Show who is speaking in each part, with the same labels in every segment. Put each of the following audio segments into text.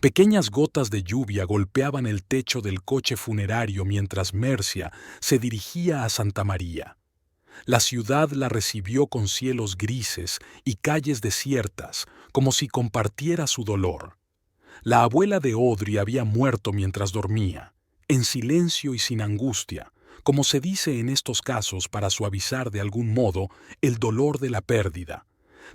Speaker 1: Pequeñas gotas de lluvia golpeaban el techo del coche funerario mientras Mercia se dirigía a Santa María. La ciudad la recibió con cielos grises y calles desiertas, como si compartiera su dolor. La abuela de Audrey había muerto mientras dormía, en silencio y sin angustia, como se dice en estos casos para suavizar de algún modo el dolor de la pérdida.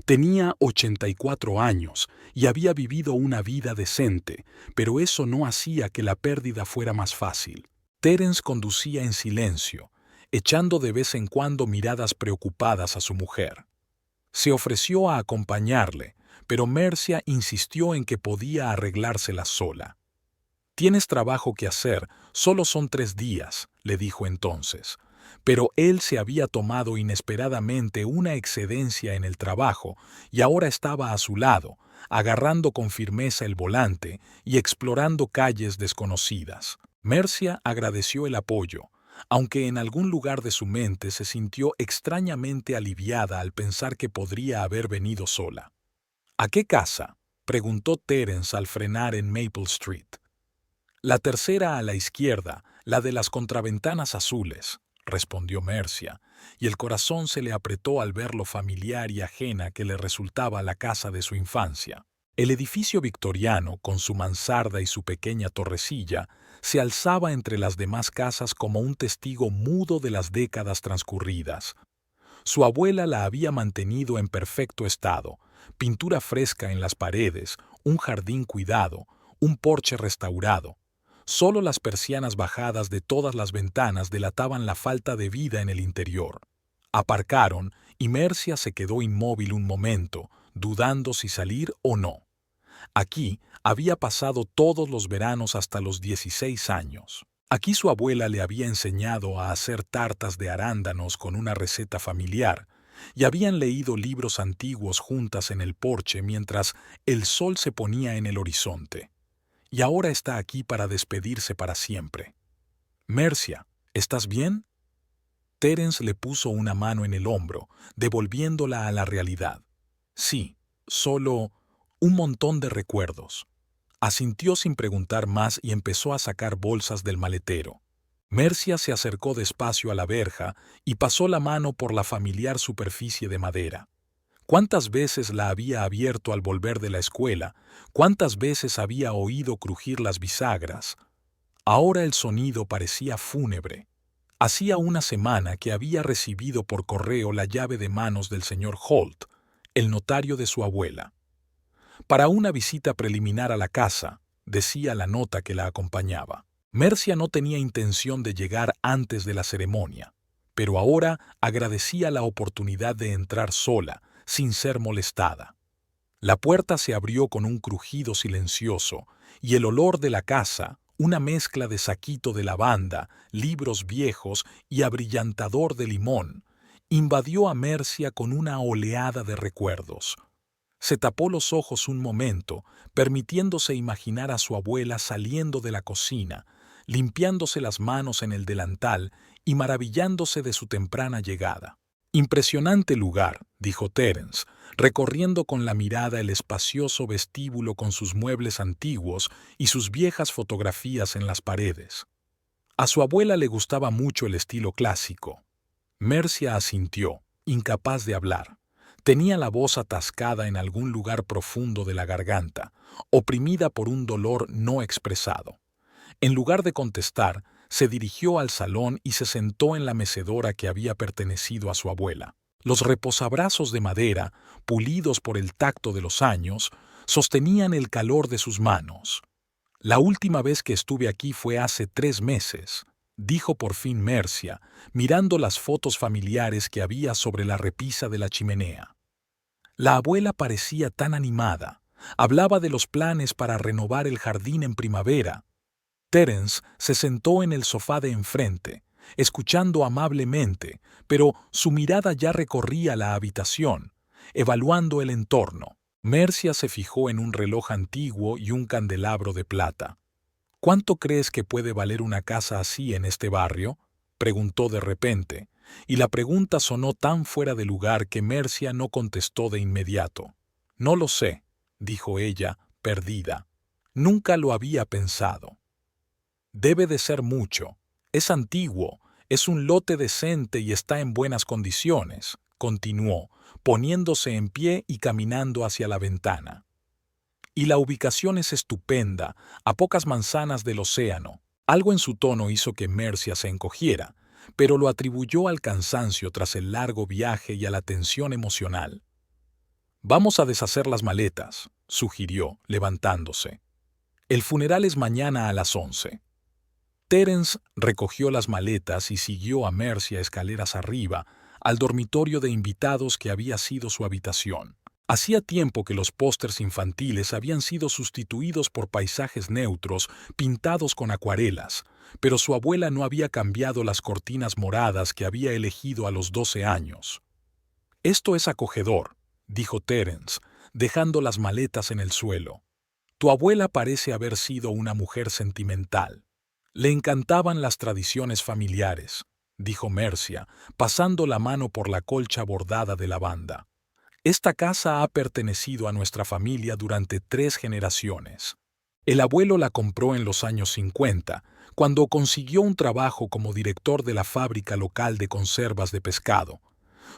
Speaker 1: Tenía 84 años y había vivido una vida decente, pero eso no hacía que la pérdida fuera más fácil. Terence conducía en silencio, echando de vez en cuando miradas preocupadas a su mujer. Se ofreció a acompañarle, pero Mercia insistió en que podía arreglársela sola. «Tienes trabajo que hacer, solo son 3 días», le dijo entonces. Pero él se había tomado inesperadamente una excedencia en el trabajo y ahora estaba a su lado, agarrando con firmeza el volante y explorando calles desconocidas. Mercia agradeció el apoyo, aunque en algún lugar de su mente se sintió extrañamente aliviada al pensar que podría haber venido sola. «¿A qué casa?», preguntó Terence al frenar en Maple Street. «La tercera a la izquierda, la de las contraventanas azules», respondió Mercia, y el corazón se le apretó al ver lo familiar y ajena que le resultaba la casa de su infancia. El edificio victoriano, con su mansarda y su pequeña torrecilla, se alzaba entre las demás casas como un testigo mudo de las décadas transcurridas. Su abuela la había mantenido en perfecto estado, pintura fresca en las paredes, un jardín cuidado, un porche restaurado. Solo las persianas bajadas de todas las ventanas delataban la falta de vida en el interior. Aparcaron y Mercia se quedó inmóvil un momento, dudando si salir o no. Aquí había pasado todos los veranos hasta los 16 años. Aquí su abuela le había enseñado a hacer tartas de arándanos con una receta familiar, y habían leído libros antiguos juntas en el porche mientras el sol se ponía en el horizonte. Y ahora está aquí para despedirse para siempre. «Mercia, ¿estás bien?». Terence le puso una mano en el hombro, devolviéndola a la realidad. «Sí, solo un montón de recuerdos». Asintió sin preguntar más y empezó a sacar bolsas del maletero. Mercia se acercó despacio a la verja y pasó la mano por la familiar superficie de madera. ¿Cuántas veces la había abierto al volver de la escuela? ¿Cuántas veces había oído crujir las bisagras? Ahora el sonido parecía fúnebre. Hacía una semana que había recibido por correo la llave de manos del señor Holt, el notario de su abuela. «Para una visita preliminar a la casa», decía la nota que la acompañaba. Mercia no tenía intención de llegar antes de la ceremonia, pero ahora agradecía la oportunidad de entrar sola, sin ser molestada. La puerta se abrió con un crujido silencioso, y el olor de la casa, una mezcla de saquito de lavanda, libros viejos y abrillantador de limón, invadió a Mercia con una oleada de recuerdos. Se tapó los ojos un momento, permitiéndose imaginar a su abuela saliendo de la cocina, limpiándose las manos en el delantal y maravillándose de su temprana llegada. «Impresionante lugar», dijo Terence, recorriendo con la mirada el espacioso vestíbulo con sus muebles antiguos y sus viejas fotografías en las paredes. A su abuela le gustaba mucho el estilo clásico. Mercia asintió, incapaz de hablar. Tenía la voz atascada en algún lugar profundo de la garganta, oprimida por un dolor no expresado. En lugar de contestar, se dirigió al salón y se sentó en la mecedora que había pertenecido a su abuela. Los reposabrazos de madera, pulidos por el tacto de los años, sostenían el calor de sus manos. «La última vez que estuve aquí fue hace 3 meses», dijo por fin Mercia, mirando las fotos familiares que había sobre la repisa de la chimenea. La abuela parecía tan animada. Hablaba de los planes para renovar el jardín en primavera. Terence se sentó en el sofá de enfrente, escuchando amablemente, pero su mirada ya recorría la habitación, evaluando el entorno. Mercia se fijó en un reloj antiguo y un candelabro de plata. «¿Cuánto crees que puede valer una casa así en este barrio?», preguntó de repente, y la pregunta sonó tan fuera de lugar que Mercia no contestó de inmediato. «No lo sé», dijo ella, perdida. Nunca lo había pensado. Debe de ser mucho. Es antiguo, es un lote decente y está en buenas condiciones, continuó, poniéndose en pie y caminando hacia la ventana. Y la ubicación es estupenda, a pocas manzanas del océano. Algo en su tono hizo que Mercia se encogiera, pero lo atribuyó al cansancio tras el largo viaje y a la tensión emocional. «Vamos a deshacer las maletas», sugirió, levantándose. «El funeral es mañana a las 11». Terence recogió las maletas y siguió a Mercia escaleras arriba, al dormitorio de invitados que había sido su habitación. Hacía tiempo que los pósters infantiles habían sido sustituidos por paisajes neutros pintados con acuarelas, pero su abuela no había cambiado las cortinas moradas que había elegido a los 12 años. «Esto es acogedor», dijo Terence, dejando las maletas en el suelo. «Tu abuela parece haber sido una mujer sentimental». «Le encantaban las tradiciones familiares», dijo Mercia, pasando la mano por la colcha bordada de lavanda. «Esta casa ha pertenecido a nuestra familia durante 3 generaciones. El abuelo la compró en los años 50, cuando consiguió un trabajo como director de la fábrica local de conservas de pescado.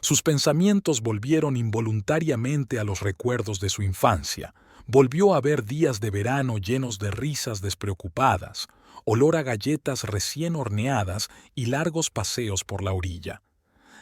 Speaker 1: Sus pensamientos volvieron involuntariamente a los recuerdos de su infancia. Volvió a ver días de verano llenos de risas despreocupadas, olor a galletas recién horneadas y largos paseos por la orilla.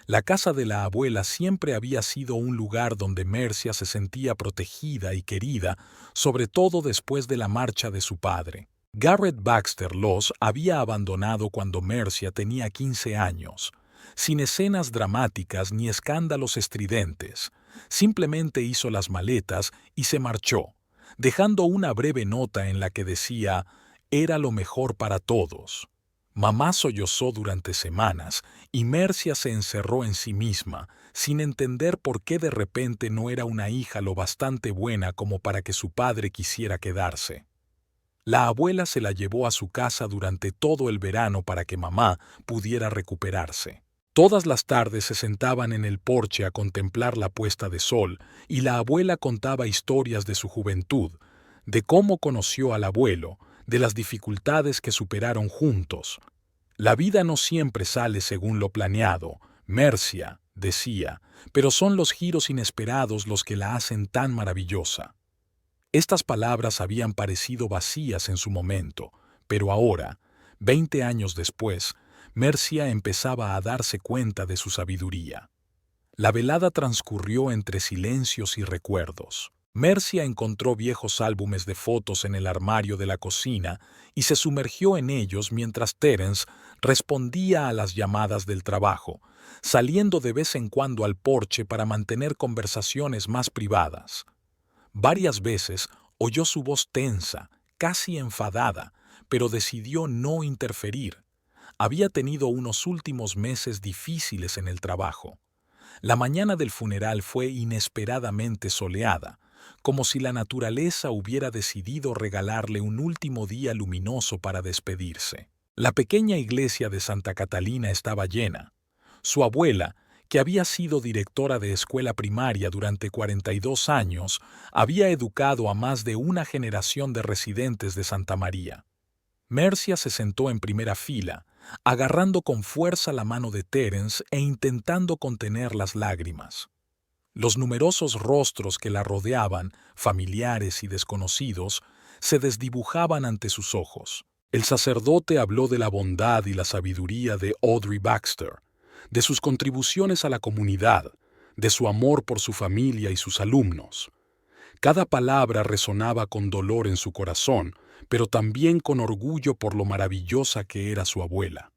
Speaker 1: La casa de la abuela siempre había sido un lugar donde Mercia se sentía protegida y querida, sobre todo después de la marcha de su padre. Garrett Baxter los había abandonado cuando Mercia tenía 15 años, sin escenas dramáticas ni escándalos estridentes. Simplemente hizo las maletas y se marchó, dejando una breve nota en la que decía: «Era lo mejor para todos». Mamá sollozó durante semanas y Mercia se encerró en sí misma, sin entender por qué de repente no era una hija lo bastante buena como para que su padre quisiera quedarse. La abuela se la llevó a su casa durante todo el verano para que mamá pudiera recuperarse. Todas las tardes se sentaban en el porche a contemplar la puesta de sol y la abuela contaba historias de su juventud, de cómo conoció al abuelo, de las dificultades que superaron juntos. «La vida no siempre sale según lo planeado», Mercia decía, «pero son los giros inesperados los que la hacen tan maravillosa». Estas palabras habían parecido vacías en su momento, pero ahora, 20 años después, Mercia empezaba a darse cuenta de su sabiduría. La velada transcurrió entre silencios y recuerdos. Mercia encontró viejos álbumes de fotos en el armario de la cocina y se sumergió en ellos mientras Terence respondía a las llamadas del trabajo, saliendo de vez en cuando al porche para mantener conversaciones más privadas. Varias veces oyó su voz tensa, casi enfadada, pero decidió no interferir. Había tenido unos últimos meses difíciles en el trabajo. La mañana del funeral fue inesperadamente soleada, como si la naturaleza hubiera decidido regalarle un último día luminoso para despedirse. La pequeña iglesia de Santa Catalina estaba llena. Su abuela, que había sido directora de escuela primaria durante 42 años, había educado a más de una generación de residentes de Santa María. Mercia se sentó en primera fila, agarrando con fuerza la mano de Terence e intentando contener las lágrimas. Los numerosos rostros que la rodeaban, familiares y desconocidos, se desdibujaban ante sus ojos. El sacerdote habló de la bondad y la sabiduría de Audrey Baxter, de sus contribuciones a la comunidad, de su amor por su familia y sus alumnos. Cada palabra resonaba con dolor en su corazón, pero también con orgullo por lo maravillosa que era su abuela.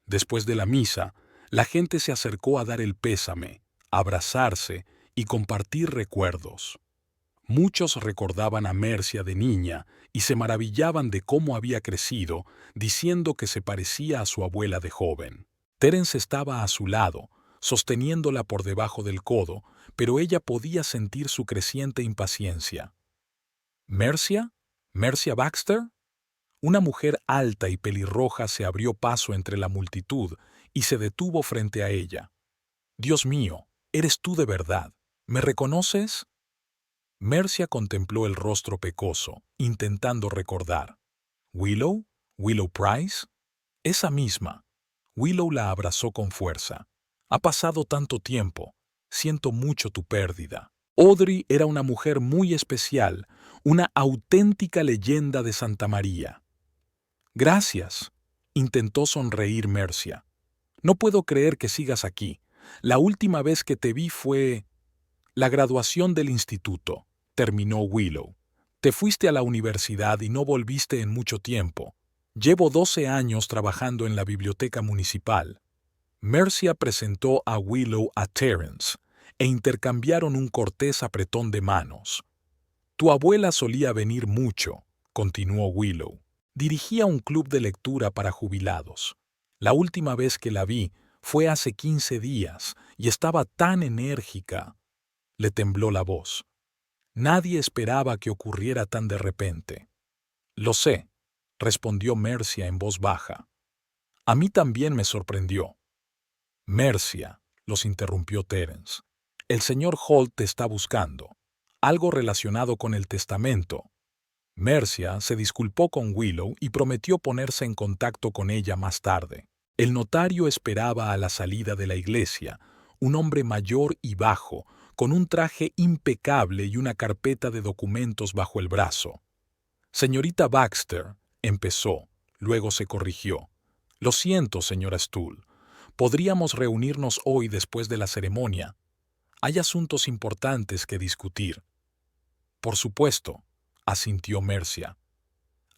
Speaker 1: Después de la misa, la gente se acercó a dar el pésame, a abrazarse y compartir recuerdos. Muchos recordaban a Mercia de niña y se maravillaban de cómo había crecido, diciendo que se parecía a su abuela de joven. Terence estaba a su lado, sosteniéndola por debajo del codo, pero ella podía sentir su creciente impaciencia. «¿Mercia? ¿Mercia Baxter?» Una mujer alta y pelirroja se abrió paso entre la multitud y se detuvo frente a ella. «Dios mío, ¿eres tú de verdad? ¿Me reconoces?» Mercia contempló el rostro pecoso, intentando recordar. ¿Willow? ¿Willow Price? Esa misma. Willow la abrazó con fuerza. Ha pasado tanto tiempo. Siento mucho tu pérdida. Audrey era una mujer muy especial, una auténtica leyenda de Santa María. Gracias. Intentó sonreír Mercia. No puedo creer que sigas aquí. La última vez que te vi fue la graduación del instituto, terminó Willow. Te fuiste a la universidad y no volviste en mucho tiempo. Llevo 12 años trabajando en la biblioteca municipal. Mercia presentó a Willow a Terence e intercambiaron un cortés apretón de manos. Tu abuela solía venir mucho, continuó Willow. Dirigía un club de lectura para jubilados. La última vez que la vi fue hace 15 días y estaba tan enérgica. Le tembló la voz. Nadie esperaba que ocurriera tan de repente. Lo sé, respondió Mercia en voz baja. A mí también me sorprendió. Mercia, los interrumpió Terence. El señor Holt te está buscando. Algo relacionado con el testamento. Mercia se disculpó con Willow y prometió ponerse en contacto con ella más tarde. El notario esperaba a la salida de la iglesia, un hombre mayor y bajo, con un traje impecable y una carpeta de documentos bajo el brazo. Señorita Baxter, empezó, luego se corrigió. Lo siento, señora Stull. Podríamos reunirnos hoy después de la ceremonia. Hay asuntos importantes que discutir. Por supuesto, asintió Mercia.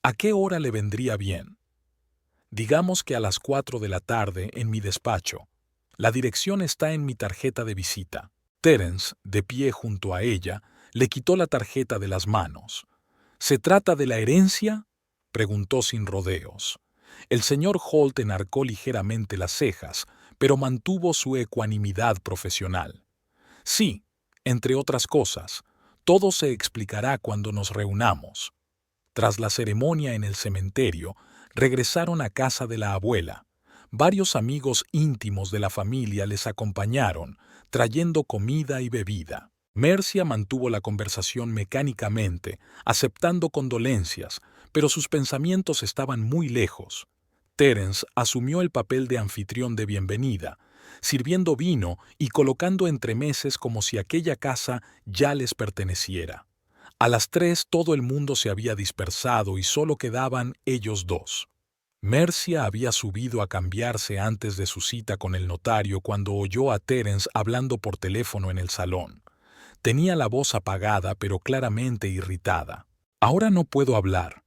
Speaker 1: ¿A qué hora le vendría bien? Digamos que a las 4 de la tarde en mi despacho. La dirección está en mi tarjeta de visita. Terence, de pie junto a ella, le quitó la tarjeta de las manos. ¿Se trata de la herencia?, preguntó sin rodeos. El señor Holt enarcó ligeramente las cejas, pero mantuvo su ecuanimidad profesional. Sí, entre otras cosas, todo se explicará cuando nos reunamos. Tras la ceremonia en el cementerio, regresaron a casa de la abuela. Varios amigos íntimos de la familia les acompañaron, trayendo comida y bebida. Mercia mantuvo la conversación mecánicamente, aceptando condolencias, pero sus pensamientos estaban muy lejos. Terence asumió el papel de anfitrión de bienvenida, sirviendo vino y colocando entremeses como si aquella casa ya les perteneciera. A las 3 todo el mundo se había dispersado y solo quedaban ellos dos. Mercia había subido a cambiarse antes de su cita con el notario cuando oyó a Terence hablando por teléfono en el salón. Tenía la voz apagada pero claramente irritada. Ahora no puedo hablar.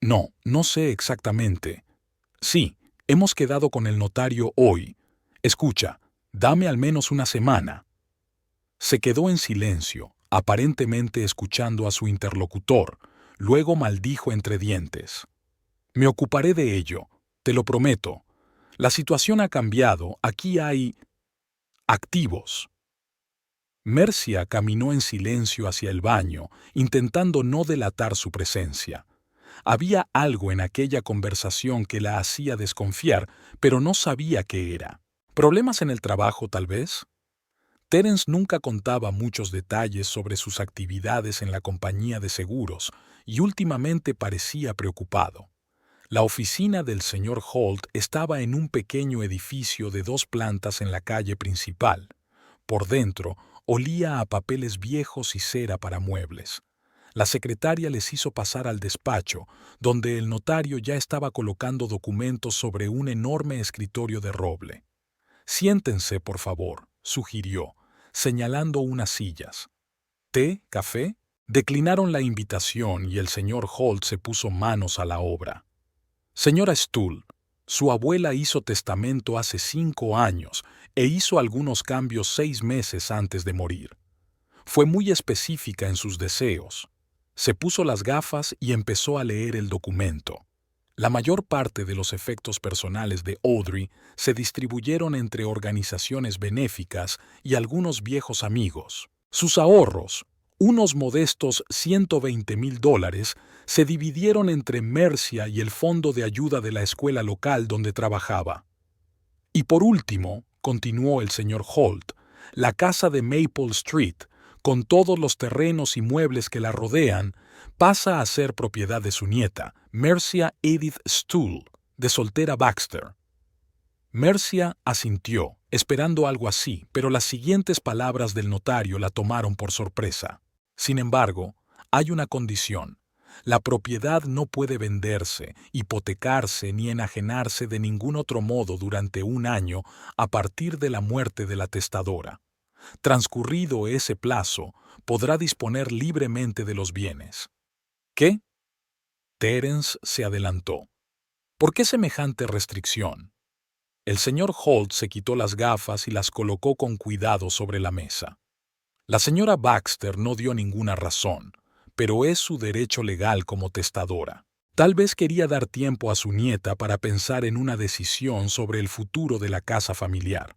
Speaker 1: No sé exactamente. Sí, hemos quedado con el notario hoy. Escucha, dame al menos una semana. Se quedó en silencio, aparentemente escuchando a su interlocutor, luego maldijo entre dientes. Me ocuparé de ello, te lo prometo. La situación ha cambiado, aquí hay activos. Mercia caminó en silencio hacia el baño, intentando no delatar su presencia. Había algo en aquella conversación que la hacía desconfiar, pero no sabía qué era. ¿Problemas en el trabajo, tal vez? Terence nunca contaba muchos detalles sobre sus actividades en la compañía de seguros y últimamente parecía preocupado. La oficina del señor Holt estaba en un pequeño edificio de 2 plantas en la calle principal. Por dentro, olía a papeles viejos y cera para muebles. La secretaria les hizo pasar al despacho, donde el notario ya estaba colocando documentos sobre un enorme escritorio de roble. Siéntense, por favor, sugirió, señalando unas sillas. ¿Té? ¿Café? Declinaron la invitación y el señor Holt se puso manos a la obra. Señora Stull, su abuela hizo testamento hace 5 años e hizo algunos cambios 6 meses antes de morir. Fue muy específica en sus deseos. Se puso las gafas y empezó a leer el documento. La mayor parte de los efectos personales de Audrey se distribuyeron entre organizaciones benéficas y algunos viejos amigos. Sus ahorros, unos modestos $120,000, se dividieron entre Mercia y el fondo de ayuda de la escuela local donde trabajaba. Y por último, continuó el señor Holt, la casa de Maple Street, con todos los terrenos y muebles que la rodean, pasa a ser propiedad de su nieta, Mercia Edith Stuhl, de soltera Baxter. Mercia asintió, esperando algo así, pero las siguientes palabras del notario la tomaron por sorpresa. Sin embargo, hay una condición. La propiedad no puede venderse, hipotecarse ni enajenarse de ningún otro modo durante un año a partir de la muerte de la testadora. Transcurrido ese plazo, podrá disponer libremente de los bienes. ¿Qué? Terence se adelantó. ¿Por qué semejante restricción? El señor Holt se quitó las gafas y las colocó con cuidado sobre la mesa. La señora Baxter no dio ninguna razón, pero es su derecho legal como testadora. Tal vez quería dar tiempo a su nieta para pensar en una decisión sobre el futuro de la casa familiar.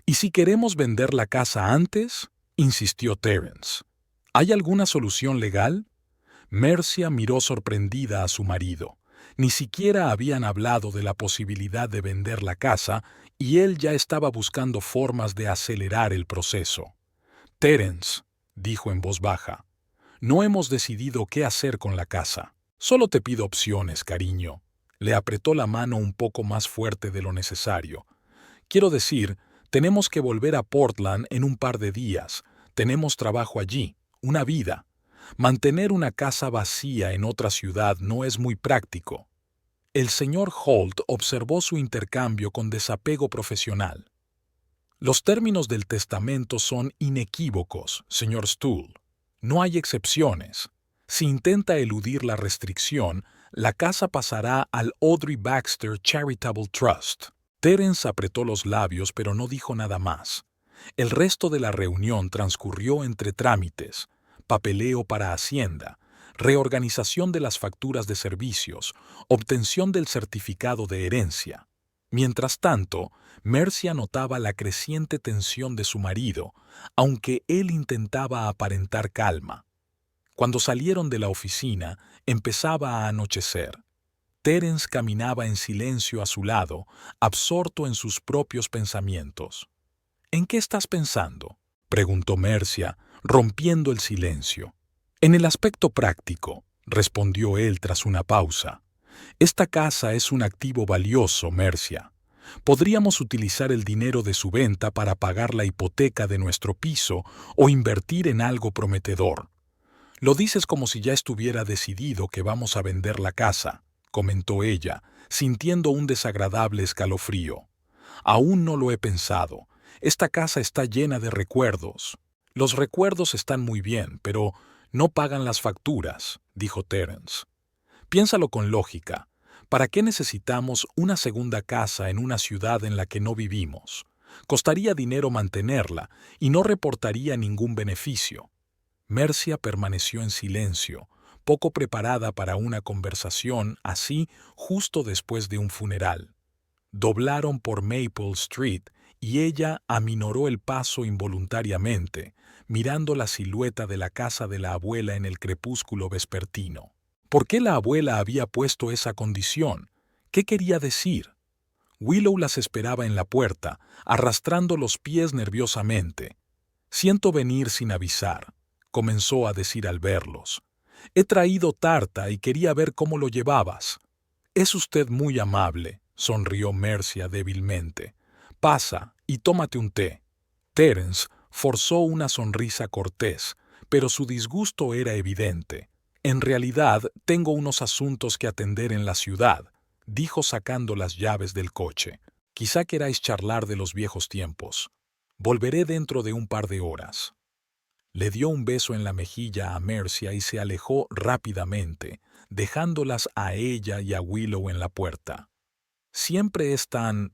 Speaker 1: ¿Y si queremos vender la casa antes?, insistió Terence. ¿Hay alguna solución legal? Mercia miró sorprendida a su marido. Ni siquiera habían hablado de la posibilidad de vender la casa y él ya estaba buscando formas de acelerar el proceso. Terence, dijo en voz baja, no hemos decidido qué hacer con la casa. Solo te pido opciones, cariño. Le apretó la mano un poco más fuerte de lo necesario. Quiero decir, tenemos que volver a Portland en un par de días. Tenemos trabajo allí, una vida. Mantener una casa vacía en otra ciudad no es muy práctico. El señor Holt observó su intercambio con desapego profesional. Los términos del testamento son inequívocos, señor Stuhl. No hay excepciones. Si intenta eludir la restricción, la casa pasará al Audrey Baxter Charitable Trust. Terence apretó los labios pero no dijo nada más. El resto de la reunión transcurrió entre trámites, papeleo para Hacienda, reorganización de las facturas de servicios, obtención del certificado de herencia. Mientras tanto, Mercia notaba la creciente tensión de su marido, aunque él intentaba aparentar calma. Cuando salieron de la oficina, empezaba a anochecer. Terence caminaba en silencio a su lado, absorto en sus propios pensamientos. ¿En qué estás pensando?, preguntó Mercia, rompiendo el silencio. En el aspecto práctico, respondió él tras una pausa. Esta casa es un activo valioso, Mercia. Podríamos utilizar el dinero de su venta para pagar la hipoteca de nuestro piso o invertir en algo prometedor. Lo dices como si ya estuviera decidido que vamos a vender la casa, comentó ella, sintiendo un desagradable escalofrío. Aún no lo he pensado. Esta casa está llena de recuerdos. Los recuerdos están muy bien, pero no pagan las facturas, dijo Terence. Piénsalo con lógica. ¿Para qué necesitamos una segunda casa en una ciudad en la que no vivimos? Costaría dinero mantenerla y no reportaría ningún beneficio. Mercia permaneció en silencio, poco preparada para una conversación así justo después de un funeral. Doblaron por Maple Street y ella aminoró el paso involuntariamente, mirando la silueta de la casa de la abuela en el crepúsculo vespertino. ¿Por qué la abuela había puesto esa condición? ¿Qué quería decir? Willow las esperaba en la puerta, arrastrando los pies nerviosamente. «Siento venir sin avisar», comenzó a decir al verlos. «He traído tarta y quería ver cómo lo llevabas». «Es usted muy amable», sonrió Mercia débilmente. «Pasa y tómate un té». Terence forzó una sonrisa cortés, pero su disgusto era evidente. «En realidad, tengo unos asuntos que atender en la ciudad», dijo sacando las llaves del coche. «Quizá queráis charlar de los viejos tiempos. Volveré dentro de un par de horas». Le dio un beso en la mejilla a Mercia y se alejó rápidamente, dejándolas a ella y a Willow en la puerta. «¿Siempre es tan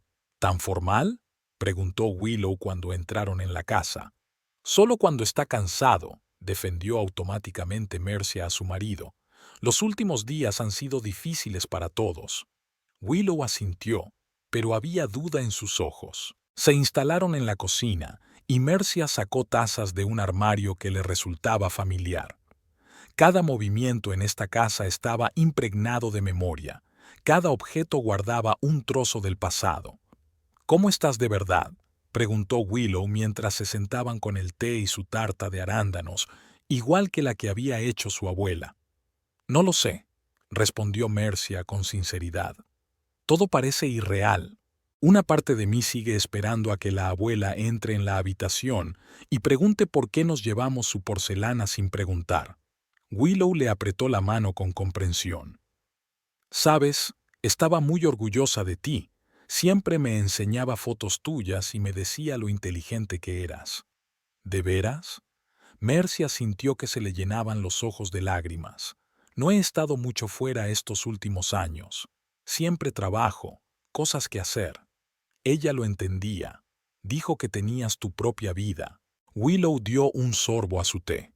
Speaker 1: formal?», preguntó Willow cuando entraron en la casa. «Solo cuando está cansado», defendió automáticamente Mercia a su marido. «Los últimos días han sido difíciles para todos». Willow asintió, pero había duda en sus ojos. Se instalaron en la cocina y Mercia sacó tazas de un armario que le resultaba familiar. Cada movimiento en esta casa estaba impregnado de memoria. Cada objeto guardaba un trozo del pasado. «¿Cómo estás de verdad?», preguntó Willow mientras se sentaban con el té y su tarta de arándanos, igual que la que había hecho su abuela. No lo sé, respondió Mercia con sinceridad. Todo parece irreal. Una parte de mí sigue esperando a que la abuela entre en la habitación y pregunte por qué nos llevamos su porcelana sin preguntar. Willow le apretó la mano con comprensión. Sabes, estaba muy orgullosa de ti. Siempre me enseñaba fotos tuyas y me decía lo inteligente que eras. ¿De veras? Mercia sintió que se le llenaban los ojos de lágrimas. No he estado mucho fuera estos últimos años. Siempre trabajo, cosas que hacer. Ella lo entendía. Dijo que tenías tu propia vida. Willow dio un sorbo a su té.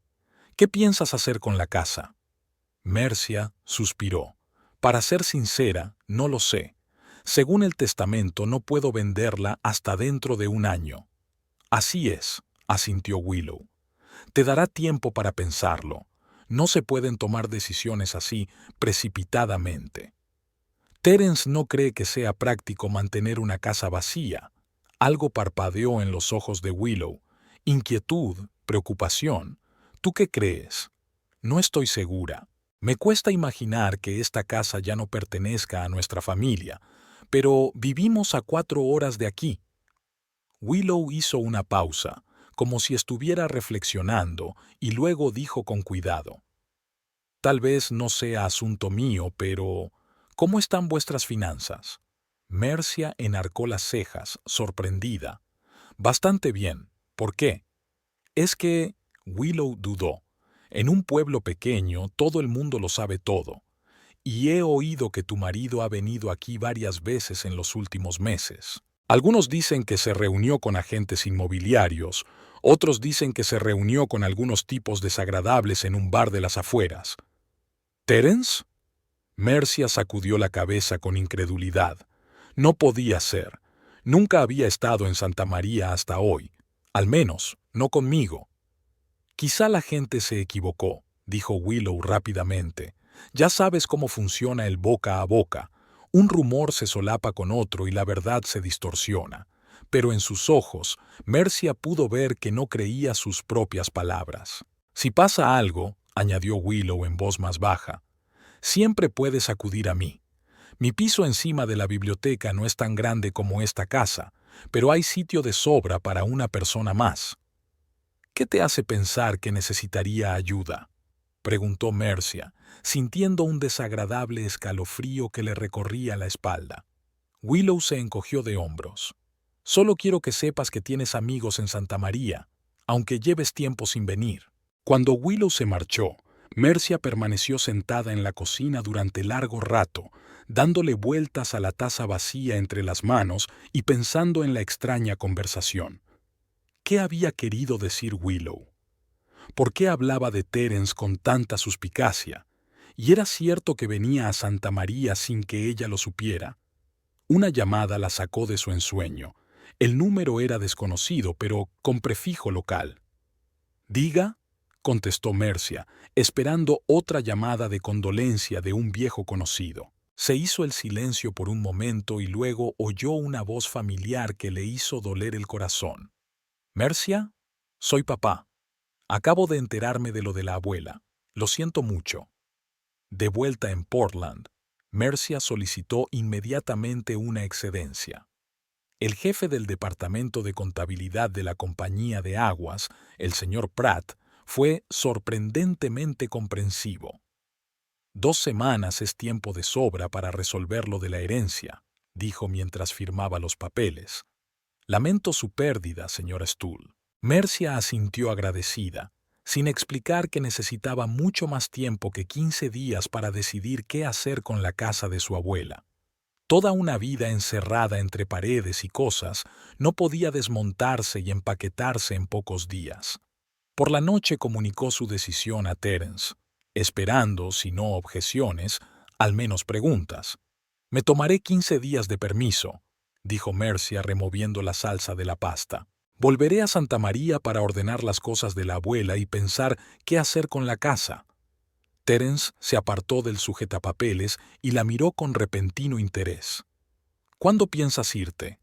Speaker 1: ¿Qué piensas hacer con la casa? Mercia suspiró. Para ser sincera, no lo sé. Según el testamento, no puedo venderla hasta dentro de un año. Así es, asintió Willow. Te dará tiempo para pensarlo. No se pueden tomar decisiones así precipitadamente. Terence no cree que sea práctico mantener una casa vacía. Algo parpadeó en los ojos de Willow. Inquietud, preocupación. ¿Tú qué crees? No estoy segura. Me cuesta imaginar que esta casa ya no pertenezca a nuestra familia, pero vivimos a 4 horas de aquí. Willow hizo una pausa, como si estuviera reflexionando, y luego dijo con cuidado. Tal vez no sea asunto mío, pero ¿cómo están vuestras finanzas? Mercia enarcó las cejas, sorprendida. Bastante bien. ¿Por qué? Es que Willow dudó. En un pueblo pequeño todo el mundo lo sabe todo. Y he oído que tu marido ha venido aquí varias veces en los últimos meses. Algunos dicen que se reunió con agentes inmobiliarios, otros dicen que se reunió con algunos tipos desagradables en un bar de las afueras. ¿Terence? Mercia sacudió la cabeza con incredulidad. No podía ser. Nunca había estado en Santa María hasta hoy. Al menos, no conmigo. Quizá la gente se equivocó, dijo Willow rápidamente. Ya sabes cómo funciona el boca a boca. Un rumor se solapa con otro y la verdad se distorsiona. Pero en sus ojos, Mercia pudo ver que no creía sus propias palabras. Si pasa algo, añadió Willow en voz más baja, siempre puedes acudir a mí. Mi piso encima de la biblioteca no es tan grande como esta casa, pero hay sitio de sobra para una persona más. ¿Qué te hace pensar que necesitaría ayuda? Preguntó Mercia, sintiendo un desagradable escalofrío que le recorría la espalda. Willow se encogió de hombros. Solo quiero que sepas que tienes amigos en Santa María, aunque lleves tiempo sin venir. Cuando Willow se marchó, Mercia permaneció sentada en la cocina durante largo rato, dándole vueltas a la taza vacía entre las manos y pensando en la extraña conversación. ¿Qué había querido decir Willow? ¿Por qué hablaba de Terence con tanta suspicacia? ¿Y era cierto que venía a Santa María sin que ella lo supiera? Una llamada la sacó de su ensueño. El número era desconocido, pero con prefijo local. «Diga», contestó Mercia, esperando otra llamada de condolencia de un viejo conocido. Se hizo el silencio por un momento y luego oyó una voz familiar que le hizo doler el corazón. «Mercia, soy papá. Acabo de enterarme de lo de la abuela. Lo siento mucho». De vuelta en Portland, Mercia solicitó inmediatamente una excedencia. El jefe del departamento de contabilidad de la compañía de aguas, el señor Pratt, fue sorprendentemente comprensivo. 2 semanas es tiempo de sobra para resolver lo de la herencia, dijo mientras firmaba los papeles. Lamento su pérdida, señora Stull. Mercia asintió agradecida, sin explicar que necesitaba mucho más tiempo que 15 días para decidir qué hacer con la casa de su abuela. Toda una vida encerrada entre paredes y cosas no podía desmontarse y empaquetarse en pocos días. Por la noche comunicó su decisión a Terence, esperando, si no objeciones, al menos preguntas. «Me tomaré 15 días de permiso», dijo Mercia removiendo la salsa de la pasta. «Volveré a Santa María para ordenar las cosas de la abuela y pensar qué hacer con la casa». Terence se apartó del sujetapapeles y la miró con repentino interés. «¿Cuándo piensas irte?»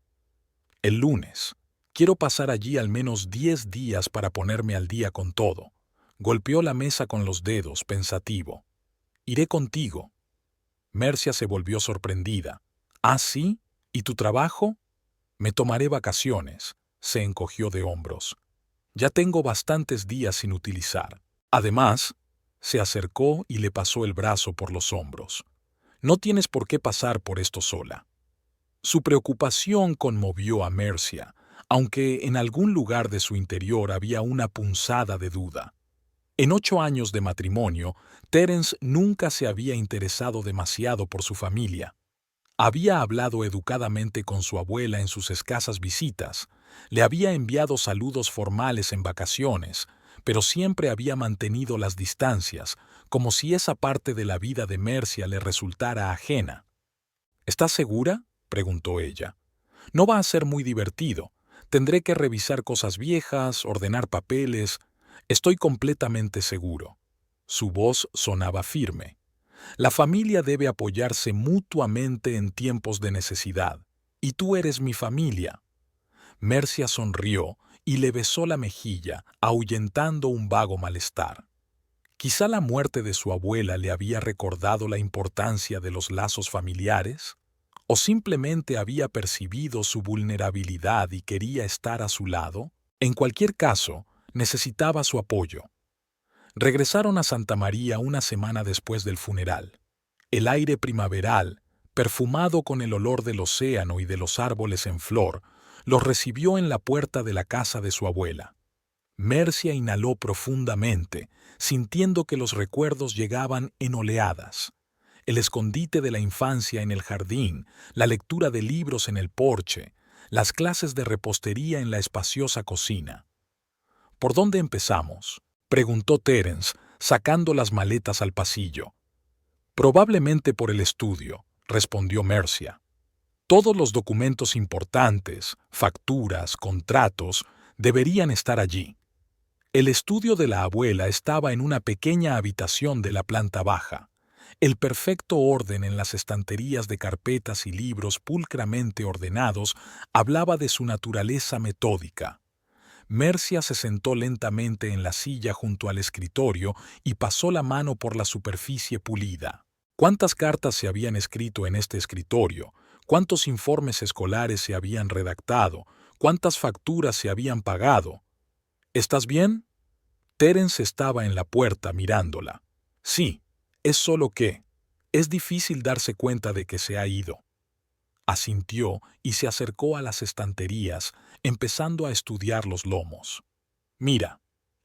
Speaker 1: «El lunes», Quiero pasar allí al menos 10 días para ponerme al día con todo. Golpeó la mesa con los dedos, pensativo. Iré contigo. Mercia se volvió sorprendida. ¿Ah, sí? ¿Y tu trabajo? Me tomaré vacaciones. Se encogió de hombros. Ya tengo bastantes días sin utilizar. Además, se acercó y le pasó el brazo por los hombros. No tienes por qué pasar por esto sola. Su preocupación conmovió a Mercia, aunque en algún lugar de su interior había una punzada de duda. En 8 años de matrimonio, Terence nunca se había interesado demasiado por su familia. Había hablado educadamente con su abuela en sus escasas visitas, le había enviado saludos formales en vacaciones, pero siempre había mantenido las distancias, como si esa parte de la vida de Mercia le resultara ajena. ¿Estás segura?, preguntó ella. No va a ser muy divertido. Tendré que revisar cosas viejas, ordenar papeles. Estoy completamente seguro. Su voz sonaba firme. La familia debe apoyarse mutuamente en tiempos de necesidad. Y tú eres mi familia. Mercia sonrió y le besó la mejilla, ahuyentando un vago malestar. Quizá la muerte de su abuela le había recordado la importancia de los lazos familiares, o simplemente había percibido su vulnerabilidad y quería estar a su lado. En cualquier caso, necesitaba su apoyo. Regresaron a Santa María una semana después del funeral. El aire primaveral, perfumado con el olor del océano y de los árboles en flor, los recibió en la puerta de la casa de su abuela. Mercia inhaló profundamente, sintiendo que los recuerdos llegaban en oleadas. El escondite de la infancia en el jardín, la lectura de libros en el porche, las clases de repostería en la espaciosa cocina. ¿Por dónde empezamos?, preguntó Terence, sacando las maletas al pasillo. Probablemente por el estudio, respondió Mercia. Todos los documentos importantes, facturas, contratos, deberían estar allí. El estudio de la abuela estaba en una pequeña habitación de la planta baja. El perfecto orden en las estanterías de carpetas y libros pulcramente ordenados hablaba de su naturaleza metódica. Mercia se sentó lentamente en la silla junto al escritorio y pasó la mano por la superficie pulida. ¿Cuántas cartas se habían escrito en este escritorio? ¿Cuántos informes escolares se habían redactado? ¿Cuántas facturas se habían pagado? ¿Estás bien? Terence estaba en la puerta mirándola. Sí, es solo que es difícil darse cuenta de que se ha ido. Asintió y se acercó a las estanterías, empezando a estudiar los lomos. Mira,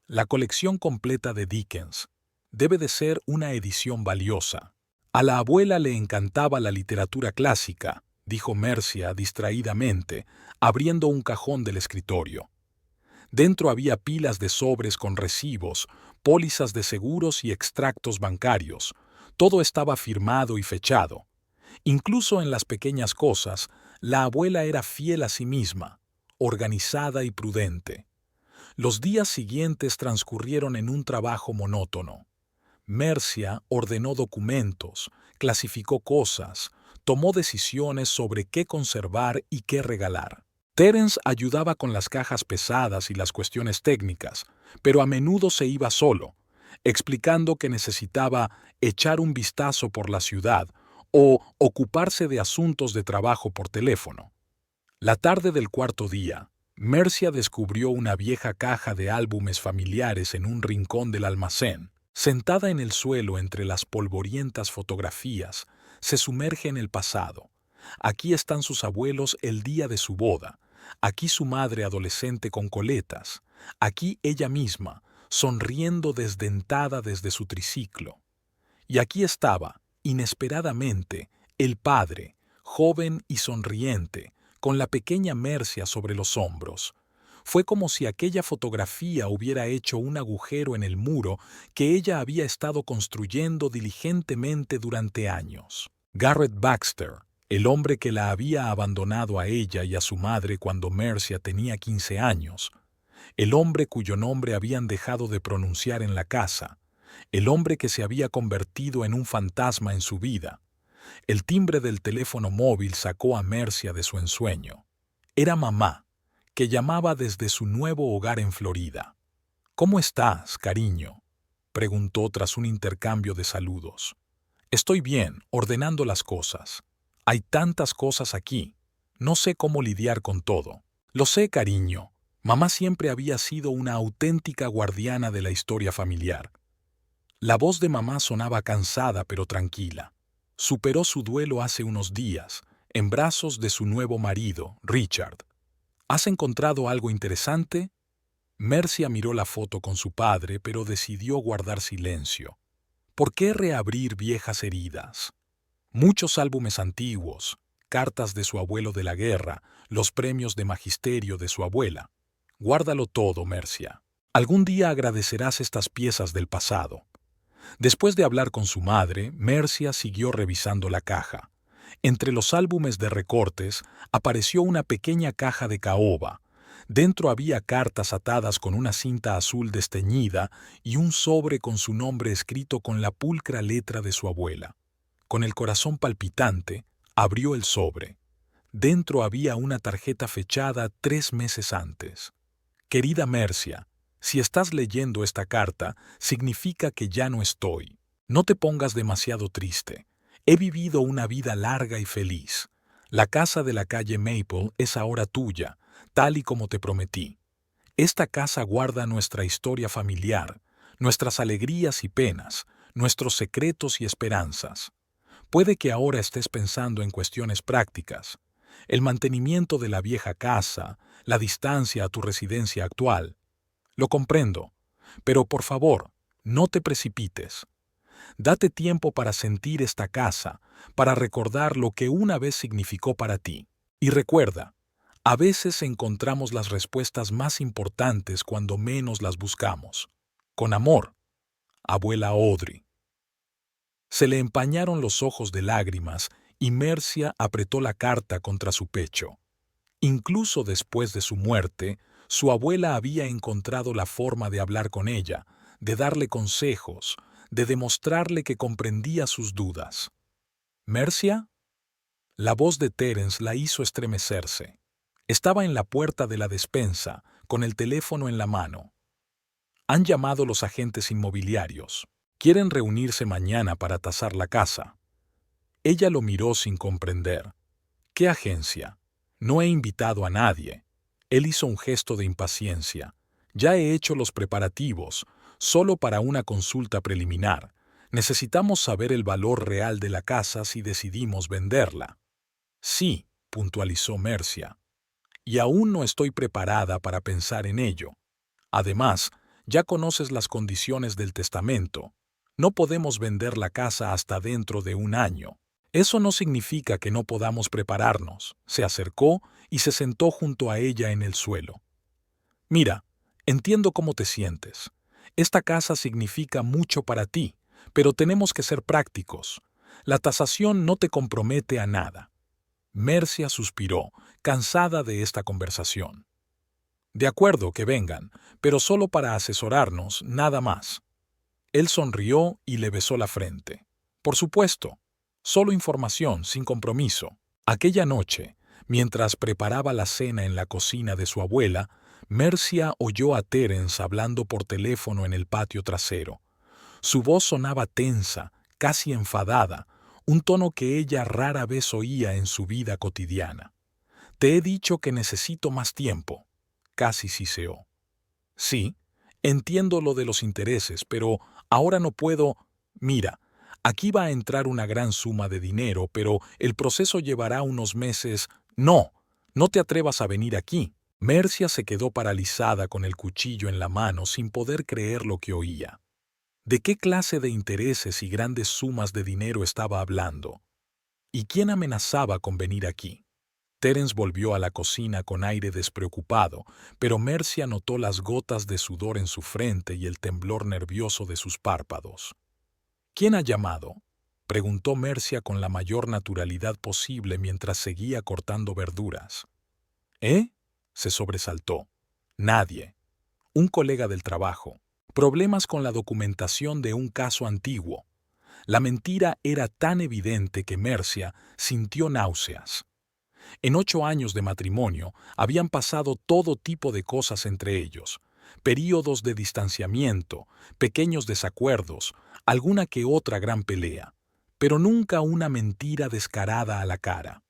Speaker 1: la colección completa de Dickens. Debe de ser una edición valiosa. A la abuela le encantaba la literatura clásica, dijo Mercia distraídamente, abriendo un cajón del escritorio. Dentro había pilas de sobres con recibos, pólizas de seguros y extractos bancarios. Todo estaba firmado y fechado. Incluso en las pequeñas cosas, la abuela era fiel a sí misma, organizada y prudente. Los días siguientes transcurrieron en un trabajo monótono. Mercia ordenó documentos, clasificó cosas, tomó decisiones sobre qué conservar y qué regalar. Terence ayudaba con las cajas pesadas y las cuestiones técnicas, pero a menudo se iba solo, explicando que necesitaba echar un vistazo por la ciudad o ocuparse de asuntos de trabajo por teléfono. La tarde del cuarto día, Mercia descubrió una vieja caja de álbumes familiares en un rincón del almacén. Sentada en el suelo entre las polvorientas fotografías, se sumerge en el pasado. Aquí están sus abuelos el día de su boda, aquí su madre adolescente con coletas, aquí ella misma, sonriendo desdentada desde su triciclo. Y aquí estaba, inesperadamente, el padre, joven y sonriente, con la pequeña Mercia sobre los hombros. Fue como si aquella fotografía hubiera hecho un agujero en el muro que ella había estado construyendo diligentemente durante años. Garrett Baxter, el hombre que la había abandonado a ella y a su madre cuando Mercia tenía 15 años, el hombre cuyo nombre habían dejado de pronunciar en la casa, el hombre que se había convertido en un fantasma en su vida. El timbre del teléfono móvil sacó a Mercia de su ensueño. Era mamá, que llamaba desde su nuevo hogar en Florida. «¿Cómo estás, cariño?», preguntó tras un intercambio de saludos. «Estoy bien, ordenando las cosas. Hay tantas cosas aquí. No sé cómo lidiar con todo». «Lo sé, cariño. Mamá siempre había sido una auténtica guardiana de la historia familiar». La voz de mamá sonaba cansada pero tranquila. Superó su duelo hace unos días, en brazos de su nuevo marido, Richard. «¿Has encontrado algo interesante?». Mercia miró la foto con su padre, pero decidió guardar silencio. ¿Por qué reabrir viejas heridas? Muchos álbumes antiguos, cartas de su abuelo de la guerra, los premios de magisterio de su abuela. Guárdalo todo, Mercia. Algún día agradecerás estas piezas del pasado. Después de hablar con su madre, Mercia siguió revisando la caja. Entre los álbumes de recortes apareció una pequeña caja de caoba. Dentro había cartas atadas con una cinta azul desteñida y un sobre con su nombre escrito con la pulcra letra de su abuela. Con el corazón palpitante, abrió el sobre. Dentro había una tarjeta fechada 3 meses antes. «Querida Mercia, si estás leyendo esta carta, significa que ya no estoy. No te pongas demasiado triste. He vivido una vida larga y feliz. La casa de la calle Maple es ahora tuya, tal y como te prometí. Esta casa guarda nuestra historia familiar, nuestras alegrías y penas, nuestros secretos y esperanzas. Puede que ahora estés pensando en cuestiones prácticas, el mantenimiento de la vieja casa, la distancia a tu residencia actual. Lo comprendo, pero por favor, no te precipites. Date tiempo para sentir esta casa, para recordar lo que una vez significó para ti. Y recuerda, a veces encontramos las respuestas más importantes cuando menos las buscamos. Con amor, abuela Audrey». Se le empañaron los ojos de lágrimas y Mercia apretó la carta contra su pecho. Incluso después de su muerte, su abuela había encontrado la forma de hablar con ella, de darle consejos, de demostrarle que comprendía sus dudas. «¿Mercia?». La voz de Terence la hizo estremecerse. Estaba en la puerta de la despensa, con el teléfono en la mano. «Han llamado los agentes inmobiliarios. Quieren reunirse mañana para tasar la casa». Ella lo miró sin comprender. «¿Qué agencia? No he invitado a nadie». Él hizo un gesto de impaciencia. «Ya he hecho los preparativos, solo para una consulta preliminar. Necesitamos saber el valor real de la casa si decidimos venderla». «Sí», puntualizó Mercia. «Y aún no estoy preparada para pensar en ello. Además, ya conoces las condiciones del testamento. No podemos vender la casa hasta dentro de 1 año». «Eso no significa que no podamos prepararnos». Se acercó y se sentó junto a ella en el suelo. «Mira, entiendo cómo te sientes. Esta casa significa mucho para ti, pero tenemos que ser prácticos. La tasación no te compromete a nada». Mercia suspiró, cansada de esta conversación. «De acuerdo, que vengan, pero solo para asesorarnos, nada más». Él sonrió y le besó la frente. «Por supuesto. Solo información, sin compromiso». Aquella noche, mientras preparaba la cena en la cocina de su abuela, Mercia oyó a Terence hablando por teléfono en el patio trasero. Su voz sonaba tensa, casi enfadada, un tono que ella rara vez oía en su vida cotidiana. «Te he dicho que necesito más tiempo», casi siseó. «Sí, entiendo lo de los intereses, pero ahora no puedo. Mira, aquí va a entrar una gran suma de dinero, pero el proceso llevará unos meses». «No, no te atrevas a venir aquí». Mercia se quedó paralizada con el cuchillo en la mano sin poder creer lo que oía. ¿De qué clase de intereses y grandes sumas de dinero estaba hablando? ¿Y quién amenazaba con venir aquí? Terence volvió a la cocina con aire despreocupado, pero Mercia notó las gotas de sudor en su frente y el temblor nervioso de sus párpados. «¿Quién ha llamado?», preguntó Mercia con la mayor naturalidad posible mientras seguía cortando verduras. «¿Eh?», se sobresaltó. «Nadie. Un colega del trabajo. Problemas con la documentación de un caso antiguo». La mentira era tan evidente que Mercia sintió náuseas. En 8 años de matrimonio habían pasado todo tipo de cosas entre ellos, períodos de distanciamiento, pequeños desacuerdos, alguna que otra gran pelea, pero nunca una mentira descarada a la cara.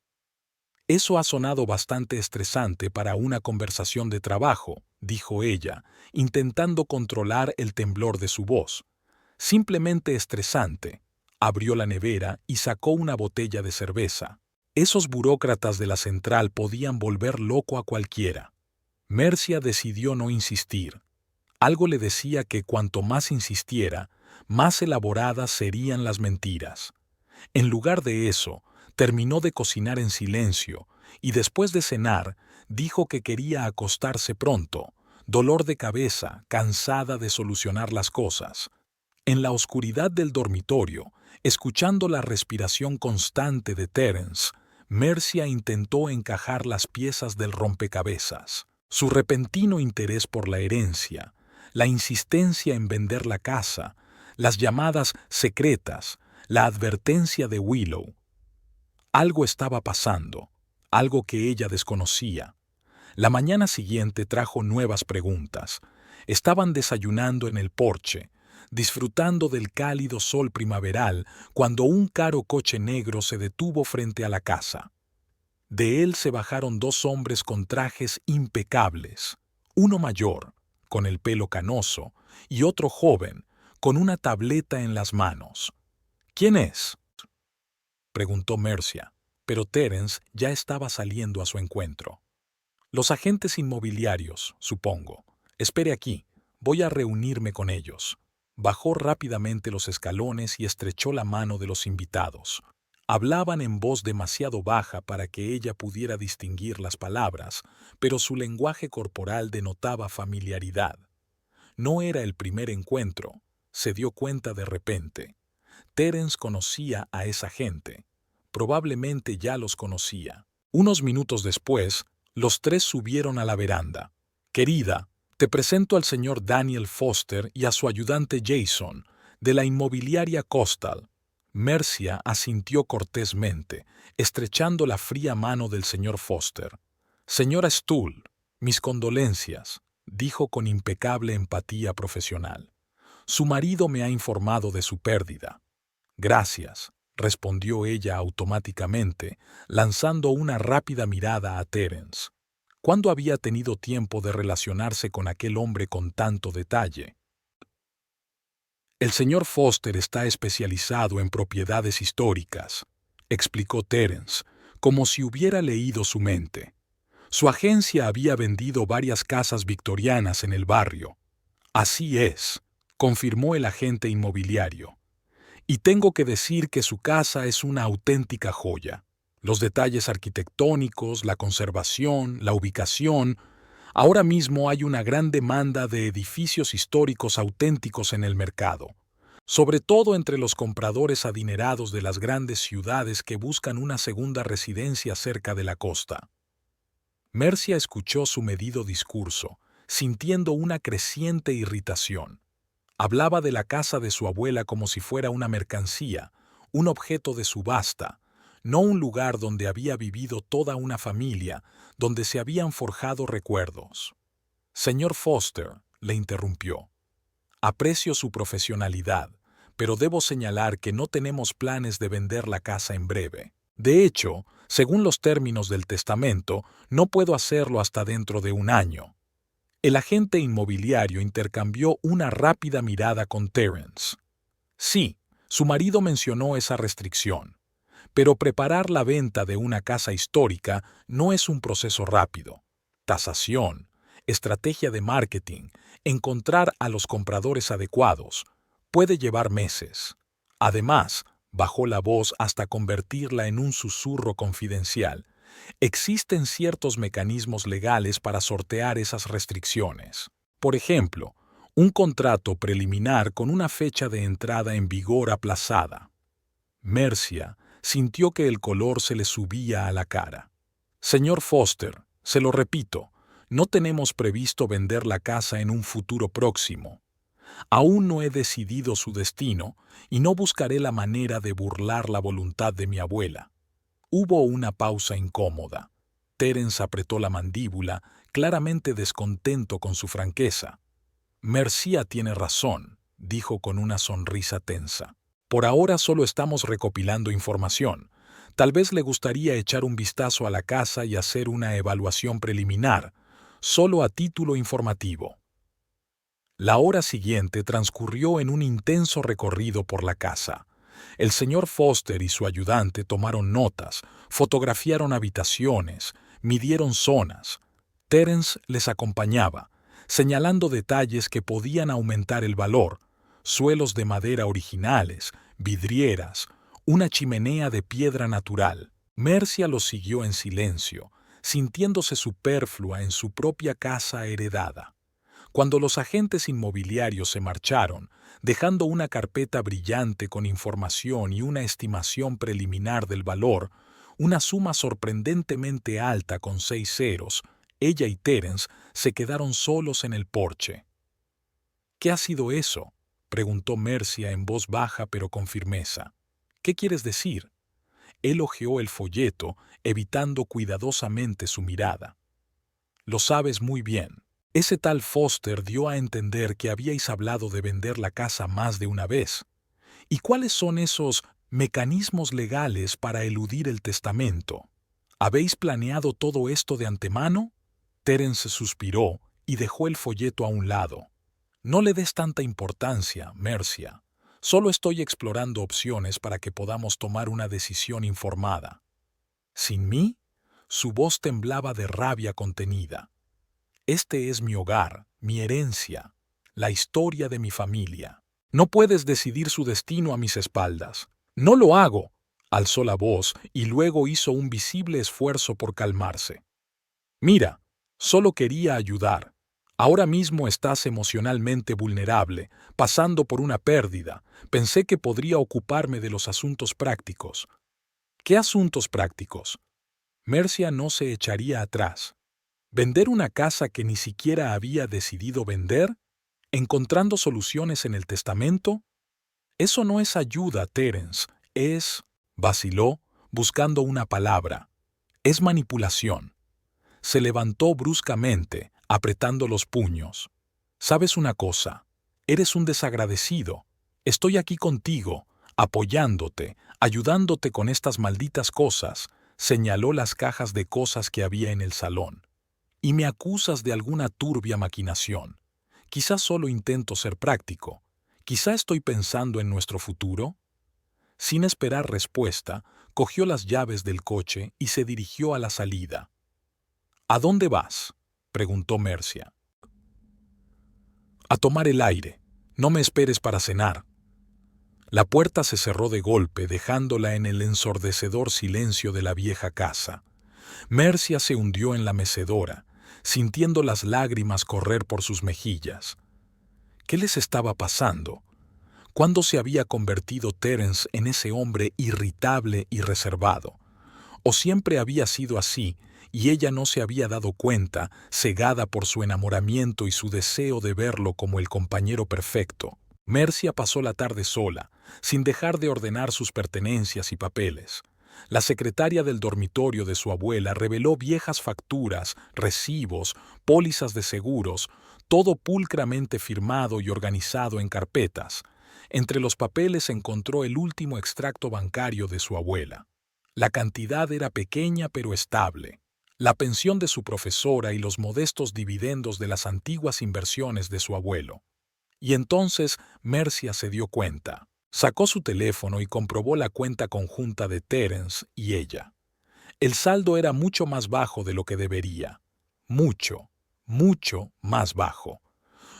Speaker 1: Eso ha sonado bastante estresante para una conversación de trabajo, dijo ella, intentando controlar el temblor de su voz. Simplemente estresante. Abrió la nevera y sacó una botella de cerveza. Esos burócratas de la central podían volver loco a cualquiera. Mercia decidió no insistir. Algo le decía que cuanto más insistiera, más elaboradas serían las mentiras. En lugar de eso, terminó de cocinar en silencio y después de cenar, dijo que quería acostarse pronto, dolor de cabeza, cansada de solucionar las cosas. En la oscuridad del dormitorio, escuchando la respiración constante de Terence, Mercia intentó encajar las piezas del rompecabezas. Su repentino interés por la herencia, la insistencia en vender la casa, las llamadas secretas, la advertencia de Willow. Algo estaba pasando, algo que ella desconocía. La mañana siguiente trajo nuevas preguntas. Estaban desayunando en el porche, disfrutando del cálido sol primaveral, cuando un caro coche negro se detuvo frente a la casa. De él se bajaron 2 hombres con trajes impecables, uno mayor, con el pelo canoso, y otro joven, con una tableta en las manos. ¿Quién es?, preguntó Mercia, pero Terence ya estaba saliendo a su encuentro. Los agentes inmobiliarios, supongo. Espere aquí, voy a reunirme con ellos. Bajó rápidamente los escalones y estrechó la mano de los invitados. Hablaban en voz demasiado baja para que ella pudiera distinguir las palabras, pero su lenguaje corporal denotaba familiaridad. No era el primer encuentro, se dio cuenta de repente. Terence conocía a esa gente. Probablemente ya los conocía. Unos minutos después, los 3 subieron a la veranda. «Querida, te presento al señor Daniel Foster y a su ayudante Jason, de la inmobiliaria Costal». Mercia asintió cortésmente, estrechando la fría mano del señor Foster. «Señora Stull, mis condolencias», dijo con impecable empatía profesional. «Su marido me ha informado de su pérdida». «Gracias», respondió ella automáticamente, lanzando una rápida mirada a Terence. ¿Cuándo había tenido tiempo de relacionarse con aquel hombre con tanto detalle? «El señor Foster está especializado en propiedades históricas», explicó Terence, como si hubiera leído su mente. Su agencia había vendido varias casas victorianas en el barrio. «Así es», confirmó el agente inmobiliario. «Y tengo que decir que su casa es una auténtica joya. Los detalles arquitectónicos, la conservación, la ubicación. Ahora mismo hay una gran demanda de edificios históricos auténticos en el mercado, sobre todo entre los compradores adinerados de las grandes ciudades que buscan una segunda residencia cerca de la costa». Mercia escuchó su medido discurso, sintiendo una creciente irritación. Hablaba de la casa de su abuela como si fuera una mercancía, un objeto de subasta, no un lugar donde había vivido toda una familia, donde se habían forjado recuerdos. «Señor Foster», le interrumpió, «aprecio su profesionalidad, pero debo señalar que no tenemos planes de vender la casa en breve. De hecho, según los términos del testamento, no puedo hacerlo hasta dentro de 1 año». El agente inmobiliario intercambió una rápida mirada con Terence. Sí, su marido mencionó esa restricción, pero preparar la venta de una casa histórica no es un proceso rápido. Tasación, estrategia de marketing, encontrar a los compradores adecuados, puede llevar meses. Además, bajó la voz hasta convertirla en un susurro confidencial. Existen ciertos mecanismos legales para sortear esas restricciones. Por ejemplo, un contrato preliminar con una fecha de entrada en vigor aplazada. Mercia sintió que el color se le subía a la cara. «Señor Foster, se lo repito, no tenemos previsto vender la casa en un futuro próximo. Aún no he decidido su destino y no buscaré la manera de burlar la voluntad de mi abuela. Hubo una pausa incómoda. Terence apretó la mandíbula, claramente descontento con su franqueza. Mercia tiene razón, dijo con una sonrisa tensa. Por ahora solo estamos recopilando información. Tal vez le gustaría echar un vistazo a la casa y hacer una evaluación preliminar, solo a título informativo. La hora siguiente transcurrió en un intenso recorrido por la casa. El señor Foster y su ayudante tomaron notas, fotografiaron habitaciones, midieron zonas. Terence les acompañaba, señalando detalles que podían aumentar el valor: suelos de madera originales, vidrieras, una chimenea de piedra natural. Mercia los siguió en silencio, sintiéndose superflua en su propia casa heredada. Cuando los agentes inmobiliarios se marcharon, dejando una carpeta brillante con información y una estimación preliminar del valor, una suma sorprendentemente alta con 6 ceros, ella y Terence se quedaron solos en el porche. «¿Qué ha sido eso?», preguntó Mercia en voz baja pero con firmeza. «¿Qué quieres decir?». Él hojeó el folleto, evitando cuidadosamente su mirada. «Lo sabes muy bien. Ese tal Foster dio a entender que habíais hablado de vender la casa más de una vez. ¿Y cuáles son esos mecanismos legales para eludir el testamento? ¿Habéis planeado todo esto de antemano?». Terence suspiró y dejó el folleto a un lado. «No le des tanta importancia, Mercia. Solo estoy explorando opciones para que podamos tomar una decisión informada». «¿Sin mí?». Su voz temblaba de rabia contenida. «Este es mi hogar, mi herencia, la historia de mi familia. No puedes decidir su destino a mis espaldas». «No lo hago», alzó la voz y luego hizo un visible esfuerzo por calmarse. «Mira, solo quería ayudar. Ahora mismo estás emocionalmente vulnerable, pasando por una pérdida. Pensé que podría ocuparme de los asuntos prácticos». «¿Qué asuntos prácticos?». Mercia no se echaría atrás. ¿Vender una casa que ni siquiera había decidido vender? ¿Encontrando soluciones en el testamento? Eso no es ayuda, Terence. Vaciló, buscando una palabra. Es manipulación. Se levantó bruscamente, apretando los puños. «¿Sabes una cosa? Eres un desagradecido. Estoy aquí contigo, apoyándote, ayudándote con estas malditas cosas», señaló las cajas de cosas que había en el salón. «Y me acusas de alguna turbia maquinación. Quizás solo intento ser práctico. Quizá estoy pensando en nuestro futuro». Sin esperar respuesta, cogió las llaves del coche y se dirigió a la salida. «¿A dónde vas?», preguntó Mercia. «A tomar el aire. No me esperes para cenar». La puerta se cerró de golpe, dejándola en el ensordecedor silencio de la vieja casa. Mercia se hundió en la mecedora, sintiendo las lágrimas correr por sus mejillas. ¿Qué les estaba pasando? ¿Cuándo se había convertido Terence en ese hombre irritable y reservado? ¿O siempre había sido así y ella no se había dado cuenta, cegada por su enamoramiento y su deseo de verlo como el compañero perfecto? Mercia pasó la tarde sola, sin dejar de ordenar sus pertenencias y papeles. La secretaria del dormitorio de su abuela reveló viejas facturas, recibos, pólizas de seguros, todo pulcramente firmado y organizado en carpetas. Entre los papeles encontró el último extracto bancario de su abuela. La cantidad era pequeña pero estable. La pensión de su profesora y los modestos dividendos de las antiguas inversiones de su abuelo. Y entonces Mercia se dio cuenta. Sacó su teléfono y comprobó la cuenta conjunta de Terence y ella. El saldo era mucho más bajo de lo que debería. Mucho, mucho más bajo.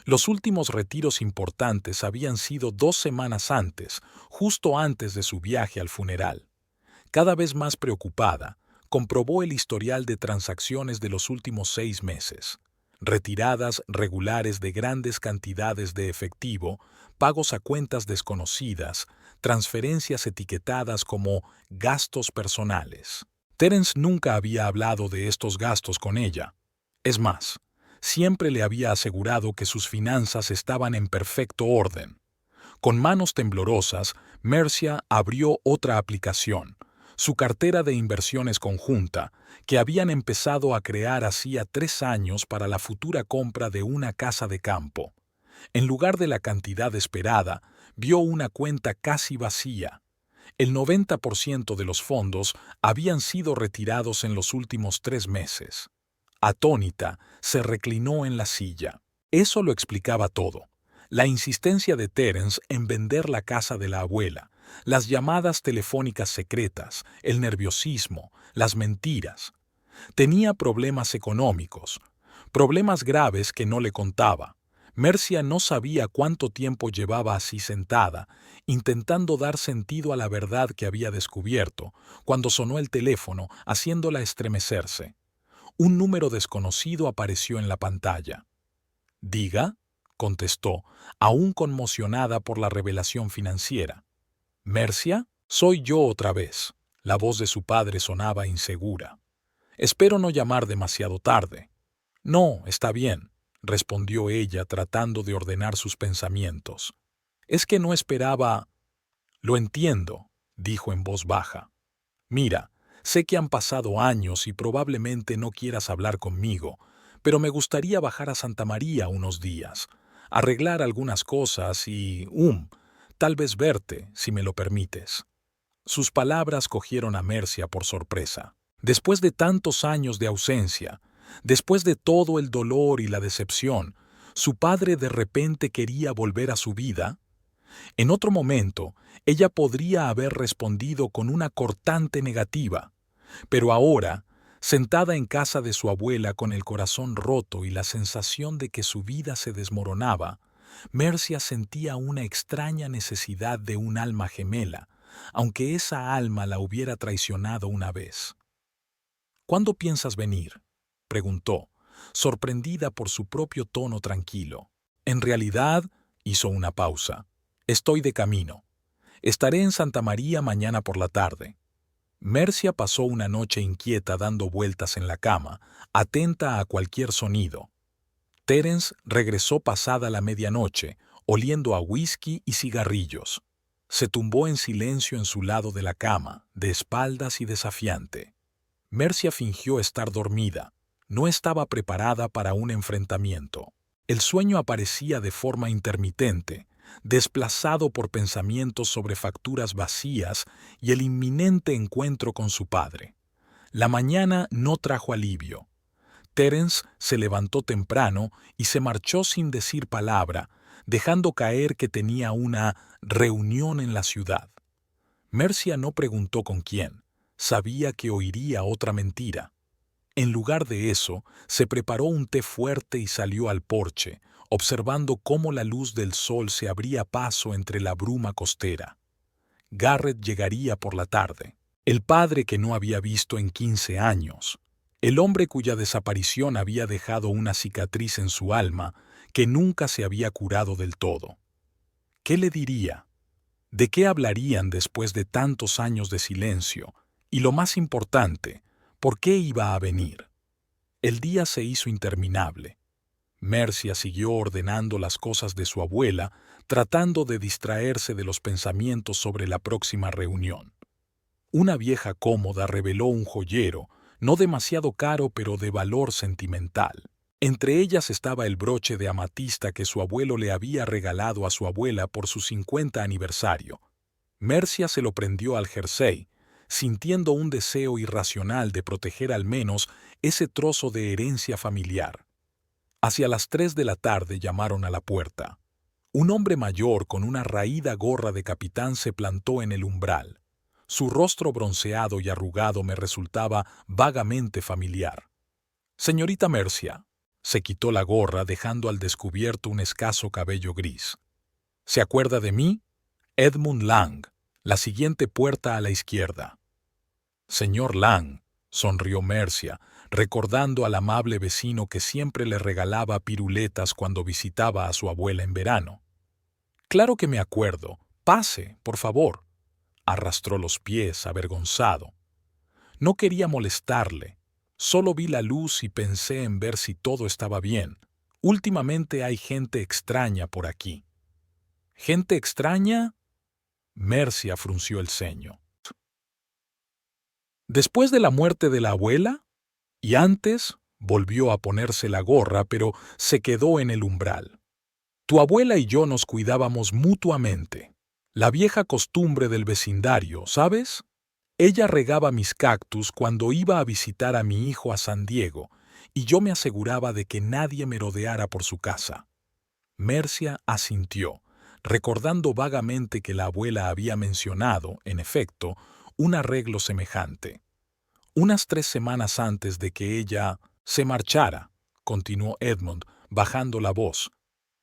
Speaker 1: Los últimos retiros importantes habían sido 2 semanas antes, justo antes de su viaje al funeral. Cada vez más preocupada, comprobó el historial de transacciones de los últimos 6 meses. Retiradas regulares de grandes cantidades de efectivo, pagos a cuentas desconocidas, transferencias etiquetadas como gastos personales. Terence nunca había hablado de estos gastos con ella. Es más, siempre le había asegurado que sus finanzas estaban en perfecto orden. Con manos temblorosas, Mercia abrió otra aplicación. su cartera de inversiones conjunta, que habían empezado a crear hacía 3 años para la futura compra de una casa de campo. En lugar de la cantidad esperada, vio una cuenta casi vacía. El 90% de los fondos habían sido retirados en los últimos 3 meses. Atónita, se reclinó en la silla. Eso lo explicaba todo. La insistencia de Terence en vender la casa de la abuela, las llamadas telefónicas secretas, el nerviosismo, las mentiras. Tenía problemas económicos, problemas graves que no le contaba. Mercia no sabía cuánto tiempo llevaba así sentada, intentando dar sentido a la verdad que había descubierto, cuando sonó el teléfono, haciéndola estremecerse. Un número desconocido apareció en la pantalla. «Diga», contestó, aún conmocionada por la revelación financiera. «¿Mercia? Soy yo otra vez». La voz de su padre sonaba insegura. «Espero no llamar demasiado tarde». «No, está bien», respondió ella tratando de ordenar sus pensamientos. «Es que no esperaba...» «Lo entiendo», dijo en voz baja. «Mira, sé que han pasado años y probablemente no quieras hablar conmigo, pero me gustaría bajar a Santa María unos días, arreglar algunas cosas y, tal vez verte, si me lo permites». Sus palabras cogieron a Mercia por sorpresa. Después de tantos años de ausencia, después de todo el dolor y la decepción, ¿su padre de repente quería volver a su vida? En otro momento, ella podría haber respondido con una cortante negativa, pero ahora, sentada en casa de su abuela con el corazón roto y la sensación de que su vida se desmoronaba, Mercia sentía una extraña necesidad de un alma gemela, aunque esa alma la hubiera traicionado una vez. «¿Cuándo piensas venir?», preguntó, sorprendida por su propio tono tranquilo. «En realidad», hizo una pausa, «estoy de camino. Estaré en Santa María mañana por la tarde». Mercia pasó una noche inquieta dando vueltas en la cama, atenta a cualquier sonido. Terence regresó pasada la medianoche, oliendo a whisky y cigarrillos. Se tumbó en silencio en su lado de la cama, de espaldas y desafiante. Mercia fingió estar dormida. No estaba preparada para un enfrentamiento. El sueño aparecía de forma intermitente, desplazado por pensamientos sobre facturas vacías y el inminente encuentro con su padre. La mañana no trajo alivio. Terence se levantó temprano y se marchó sin decir palabra, dejando caer que tenía una reunión en la ciudad. Mercia no preguntó con quién. Sabía que oiría otra mentira. En lugar de eso, se preparó un té fuerte y salió al porche, observando cómo la luz del sol se abría paso entre la bruma costera. Garrett llegaría por la tarde. El padre que no había visto en 15 años. El hombre cuya desaparición había dejado una cicatriz en su alma que nunca se había curado del todo. ¿Qué le diría? ¿De qué hablarían después de tantos años de silencio? Y lo más importante, ¿por qué iba a venir? El día se hizo interminable. Mercia siguió ordenando las cosas de su abuela, tratando de distraerse de los pensamientos sobre la próxima reunión. Una vieja cómoda reveló un joyero, no demasiado caro pero de valor sentimental. Entre ellas estaba el broche de amatista que su abuelo le había regalado a su abuela por su 50 aniversario. Mercia se lo prendió al jersey, sintiendo un deseo irracional de proteger al menos ese trozo de herencia familiar. Hacia las 3 de la tarde llamaron a la puerta. Un hombre mayor con una raída gorra de capitán se plantó en el umbral. Su rostro bronceado y arrugado me resultaba vagamente familiar. «Señorita Mercia». Se quitó la gorra dejando al descubierto un escaso cabello gris. «¿Se acuerda de mí? Edmund Lang, la siguiente puerta a la izquierda». «Señor Lang», sonrió Mercia, recordando al amable vecino que siempre le regalaba piruletas cuando visitaba a su abuela en verano. «Claro que me acuerdo. Pase, por favor». Arrastró los pies, avergonzado. No quería molestarle. Solo vi la luz y pensé en ver si todo estaba bien. Últimamente hay gente extraña por aquí. ¿Gente extraña? Mercia frunció el ceño. ¿Después de la muerte de la abuela? Y antes, volvió a ponerse la gorra, pero se quedó en el umbral. Tu abuela y yo nos cuidábamos mutuamente. La vieja costumbre del vecindario, ¿sabes? Ella regaba mis cactus cuando iba a visitar a mi hijo a San Diego, y yo me aseguraba de que nadie merodeara por su casa. Mercia asintió, recordando vagamente que la abuela había mencionado, en efecto, un arreglo semejante. Unas 3 semanas antes de que ella se marchara, continuó Edmund, bajando la voz,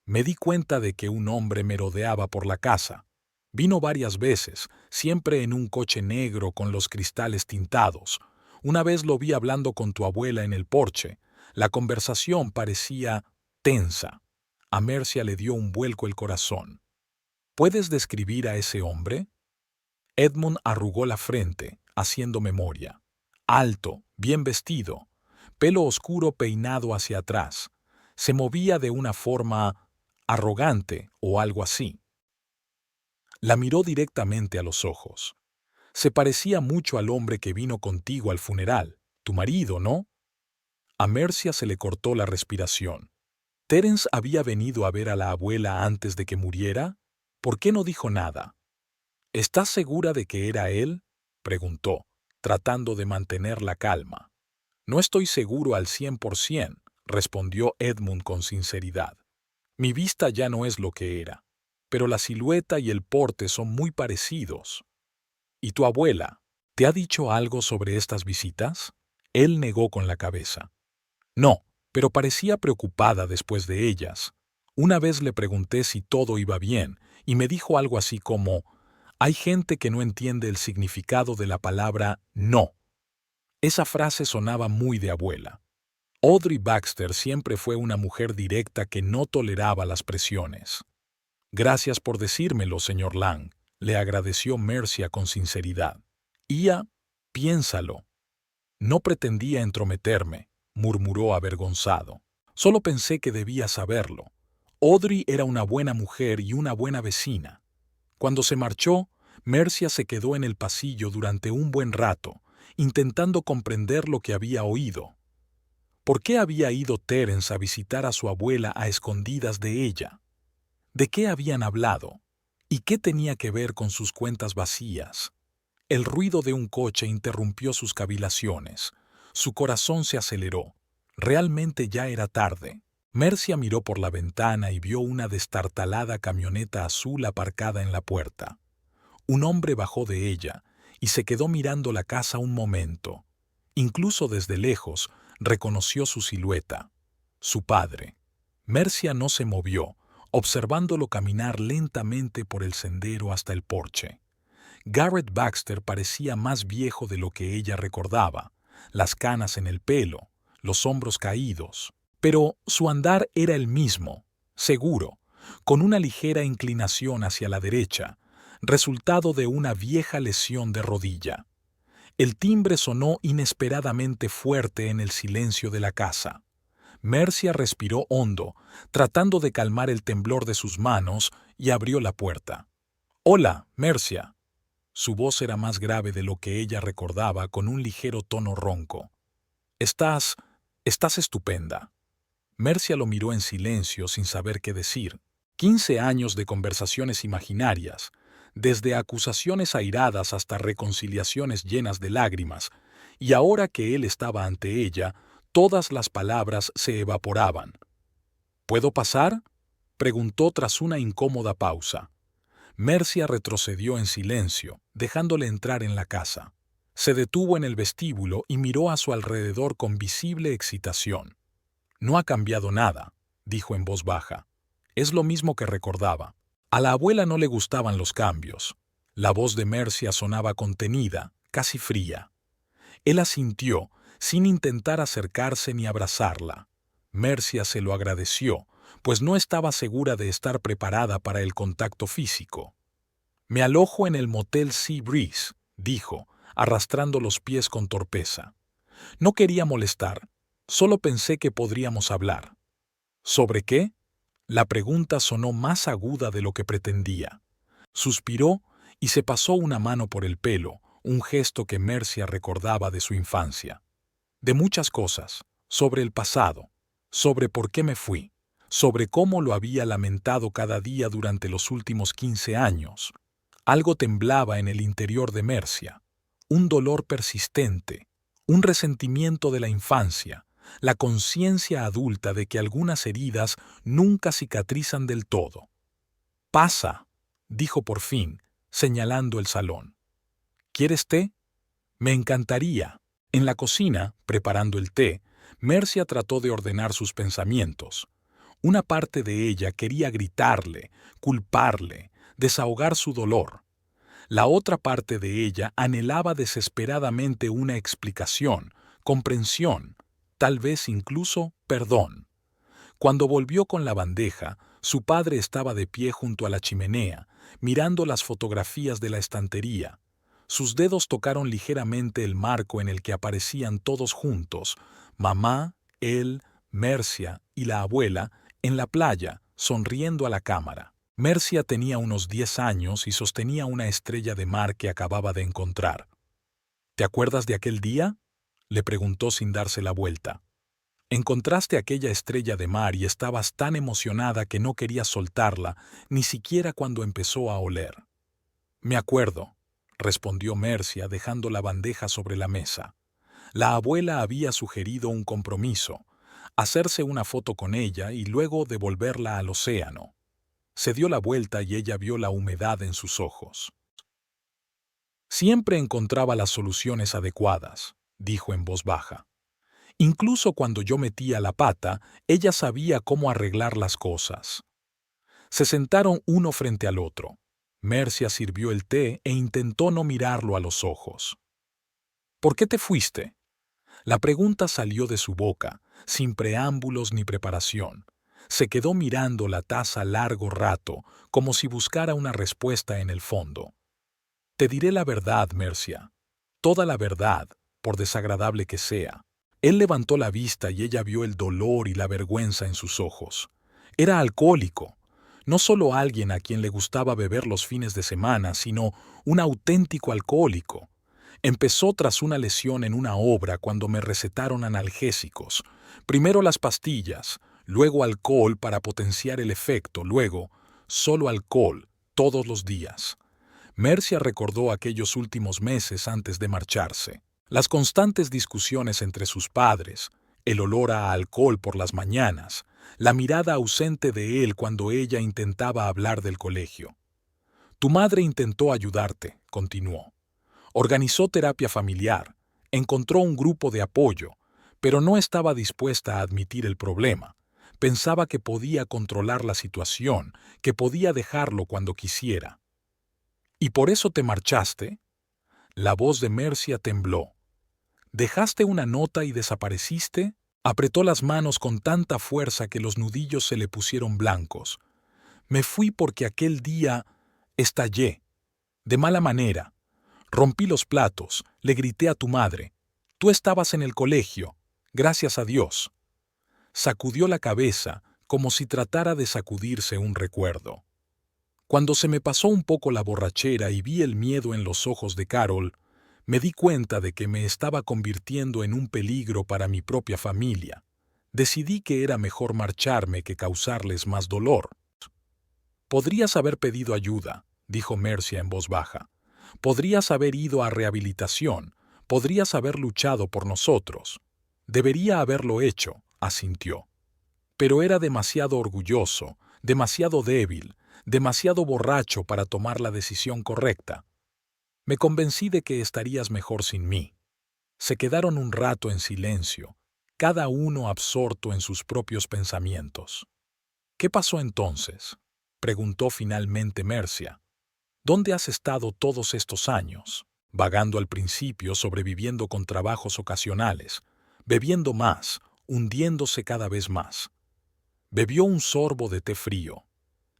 Speaker 1: me di cuenta de que un hombre merodeaba por la casa. Vino varias veces, siempre en un coche negro con los cristales tintados. Una vez lo vi hablando con tu abuela en el porche. La conversación parecía tensa. A Mercia le dio un vuelco el corazón. ¿Puedes describir a ese hombre? Edmund arrugó la frente, haciendo memoria. Alto, bien vestido, pelo oscuro peinado hacia atrás. Se movía de una forma arrogante o algo así. La miró directamente a los ojos. Se parecía mucho al hombre que vino contigo al funeral, tu marido, ¿no? A Mercia se le cortó la respiración. ¿Terence había venido a ver a la abuela antes de que muriera? ¿Por qué no dijo nada? ¿Estás segura de que era él?, preguntó, tratando de mantener la calma. No estoy seguro al 100%, respondió Edmund con sinceridad. Mi vista ya no es lo que era, pero la silueta y el porte son muy parecidos. ¿Y tu abuela? ¿Te ha dicho algo sobre estas visitas? Él negó con la cabeza. No, pero parecía preocupada después de ellas. Una vez le pregunté si todo iba bien, y me dijo algo así como, hay gente que no entiende el significado de la palabra no. Esa frase sonaba muy de abuela. Audrey Baxter siempre fue una mujer directa que no toleraba las presiones. Gracias por decírmelo, señor Lang, le agradeció Mercia con sinceridad. Ia, piénsalo. No pretendía entrometerme, murmuró avergonzado. Solo pensé que debía saberlo. Audrey era una buena mujer y una buena vecina. Cuando se marchó, Mercia se quedó en el pasillo durante un buen rato, intentando comprender lo que había oído. ¿Por qué había ido Terence a visitar a su abuela a escondidas de ella? ¿De qué habían hablado? ¿Y qué tenía que ver con sus cuentas vacías? El ruido de un coche interrumpió sus cavilaciones. Su corazón se aceleró. Realmente ya era tarde. Mercia miró por la ventana y vio una destartalada camioneta azul aparcada en la puerta. Un hombre bajó de ella y se quedó mirando la casa un momento. Incluso desde lejos reconoció su silueta. Su padre. Mercia no se movió, observándolo caminar lentamente por el sendero hasta el porche. Garrett Baxter parecía más viejo de lo que ella recordaba, las canas en el pelo, los hombros caídos. Pero su andar era el mismo, seguro, con una ligera inclinación hacia la derecha, resultado de una vieja lesión de rodilla. El timbre sonó inesperadamente fuerte en el silencio de la casa. Mercia respiró hondo, tratando de calmar el temblor de sus manos, y abrió la puerta. «Hola, Mercia». Su voz era más grave de lo que ella recordaba, con un ligero tono ronco. Estás estupenda». Mercia lo miró en silencio sin saber qué decir. 15 años de conversaciones imaginarias, desde acusaciones airadas hasta reconciliaciones llenas de lágrimas, y ahora que él estaba ante ella, todas las palabras se evaporaban. «¿Puedo pasar?», preguntó tras una incómoda pausa. Mercia retrocedió en silencio, dejándole entrar en la casa. Se detuvo en el vestíbulo y miró a su alrededor con visible excitación. «No ha cambiado nada», dijo en voz baja. «Es lo mismo que recordaba». A la abuela no le gustaban los cambios. La voz de Mercia sonaba contenida, casi fría. Él asintió, sin intentar acercarse ni abrazarla. Mercia se lo agradeció, pues no estaba segura de estar preparada para el contacto físico. «Me alojo en el motel Sea Breeze», dijo, arrastrando los pies con torpeza. «No quería molestar, solo pensé que podríamos hablar». «¿Sobre qué?». La pregunta sonó más aguda de lo que pretendía. Suspiró y se pasó una mano por el pelo, un gesto que Mercia recordaba de su infancia. De muchas cosas, sobre el pasado, sobre por qué me fui, sobre cómo lo había lamentado cada día durante los últimos 15 años. Algo temblaba en el interior de Mercia, un dolor persistente, un resentimiento de la infancia, la conciencia adulta de que algunas heridas nunca cicatrizan del todo. «Pasa», dijo por fin, señalando el salón. «¿Quieres té? Me encantaría». En la cocina, preparando el té, Mercia trató de ordenar sus pensamientos. Una parte de ella quería gritarle, culparle, desahogar su dolor. La otra parte de ella anhelaba desesperadamente una explicación, comprensión, tal vez incluso perdón. Cuando volvió con la bandeja, su padre estaba de pie junto a la chimenea, mirando las fotografías de la estantería. Sus dedos tocaron ligeramente el marco en el que aparecían todos juntos, mamá, él, Mercia y la abuela, en la playa, sonriendo a la cámara. Mercia tenía unos 10 años y sostenía una estrella de mar que acababa de encontrar. «¿Te acuerdas de aquel día?», le preguntó sin darse la vuelta. «Encontraste aquella estrella de mar y estabas tan emocionada que no querías soltarla, ni siquiera cuando empezó a oler». «Me acuerdo», respondió Mercia dejando la bandeja sobre la mesa. La abuela había sugerido un compromiso, hacerse una foto con ella y luego devolverla al océano. Se dio la vuelta y ella vio la humedad en sus ojos. «Siempre encontraba las soluciones adecuadas», dijo en voz baja. «Incluso cuando yo metía la pata, ella sabía cómo arreglar las cosas». Se sentaron uno frente al otro. Mercia sirvió el té e intentó no mirarlo a los ojos. «¿Por qué te fuiste?». La pregunta salió de su boca, sin preámbulos ni preparación. Se quedó mirando la taza largo rato, como si buscara una respuesta en el fondo. «Te diré la verdad, Mercia. Toda la verdad, por desagradable que sea». Él levantó la vista y ella vio el dolor y la vergüenza en sus ojos. Era alcohólico. No solo alguien a quien le gustaba beber los fines de semana, sino un auténtico alcohólico. Empezó tras una lesión en una obra cuando me recetaron analgésicos. Primero las pastillas, luego alcohol para potenciar el efecto, luego solo alcohol, todos los días. Mercia recordó aquellos últimos meses antes de marcharse. Las constantes discusiones entre sus padres, el olor a alcohol por las mañanas, la mirada ausente de él cuando ella intentaba hablar del colegio. «Tu madre intentó ayudarte», continuó. «Organizó terapia familiar, encontró un grupo de apoyo, pero no estaba dispuesta a admitir el problema. Pensaba que podía controlar la situación, que podía dejarlo cuando quisiera». «¿Y por eso te marchaste?». La voz de Mercia tembló. «¿Dejaste una nota y desapareciste?». Apretó las manos con tanta fuerza que los nudillos se le pusieron blancos. «Me fui porque aquel día estallé. De mala manera. Rompí los platos, le grité a tu madre. Tú estabas en el colegio. Gracias a Dios». Sacudió la cabeza como si tratara de sacudirse un recuerdo. «Cuando se me pasó un poco la borrachera y vi el miedo en los ojos de Carol, me di cuenta de que me estaba convirtiendo en un peligro para mi propia familia. Decidí que era mejor marcharme que causarles más dolor». «Podrías haber pedido ayuda», dijo Mercia en voz baja. «Podrías haber ido a rehabilitación, podrías haber luchado por nosotros». «Debería haberlo hecho», asintió. «Pero era demasiado orgulloso, demasiado débil, demasiado borracho para tomar la decisión correcta. Me convencí de que estarías mejor sin mí». Se quedaron un rato en silencio, cada uno absorto en sus propios pensamientos. «¿Qué pasó entonces?», preguntó finalmente Mercia. «¿Dónde has estado todos estos años?». «Vagando al principio, sobreviviendo con trabajos ocasionales, bebiendo más, hundiéndose cada vez más». Bebió un sorbo de té frío.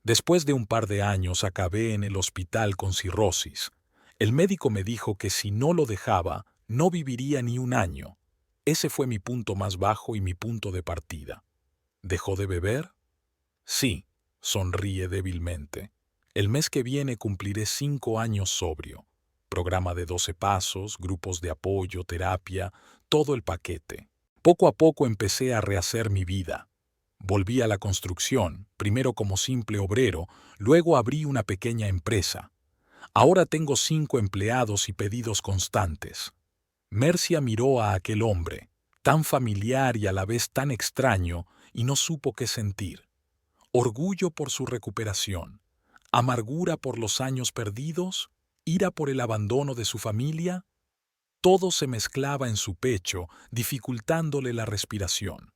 Speaker 1: «Después de un par de años acabé en el hospital con cirrosis. El médico me dijo que si no lo dejaba, no viviría ni un año. Ese fue mi punto más bajo y mi punto de partida». «¿Dejó de beber?». «Sí», sonríe débilmente. «El mes que viene cumpliré 5 años sobrio». programa de 12 pasos, grupos de apoyo, terapia, todo el paquete. Poco a poco empecé a rehacer mi vida. Volví a la construcción, primero como simple obrero, luego abrí una pequeña empresa. Ahora tengo 5 empleados y pedidos constantes. Mercia miró a aquel hombre, tan familiar y a la vez tan extraño, y no supo qué sentir. Orgullo por su recuperación, amargura por los años perdidos, ira por el abandono de su familia. Todo se mezclaba en su pecho, dificultándole la respiración.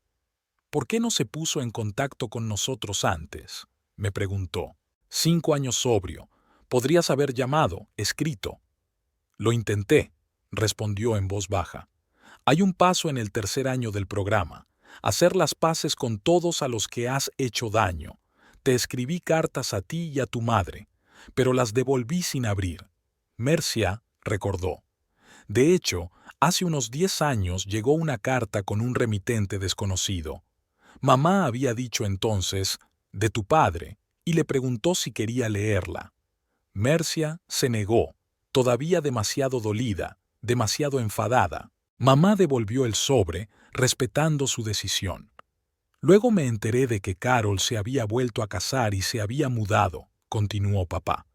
Speaker 1: ¿Por qué no se puso en contacto con nosotros antes?, me preguntó. 5 años sobrio. Podrías haber llamado, escrito. Lo intenté, respondió en voz baja. Hay un paso en el 3er año del programa: hacer las paces con todos a los que has hecho daño. Te escribí cartas a ti y a tu madre, pero las devolví sin abrir. Mercia recordó. De hecho, hace unos 10 años llegó una carta con un remitente desconocido. Mamá había dicho entonces, de tu padre, y le preguntó si quería leerla. Mercia se negó, todavía demasiado dolida, demasiado enfadada. Mamá devolvió el sobre, respetando su decisión. Luego me enteré de que Carol se había vuelto a casar y se había mudado, continuó papá.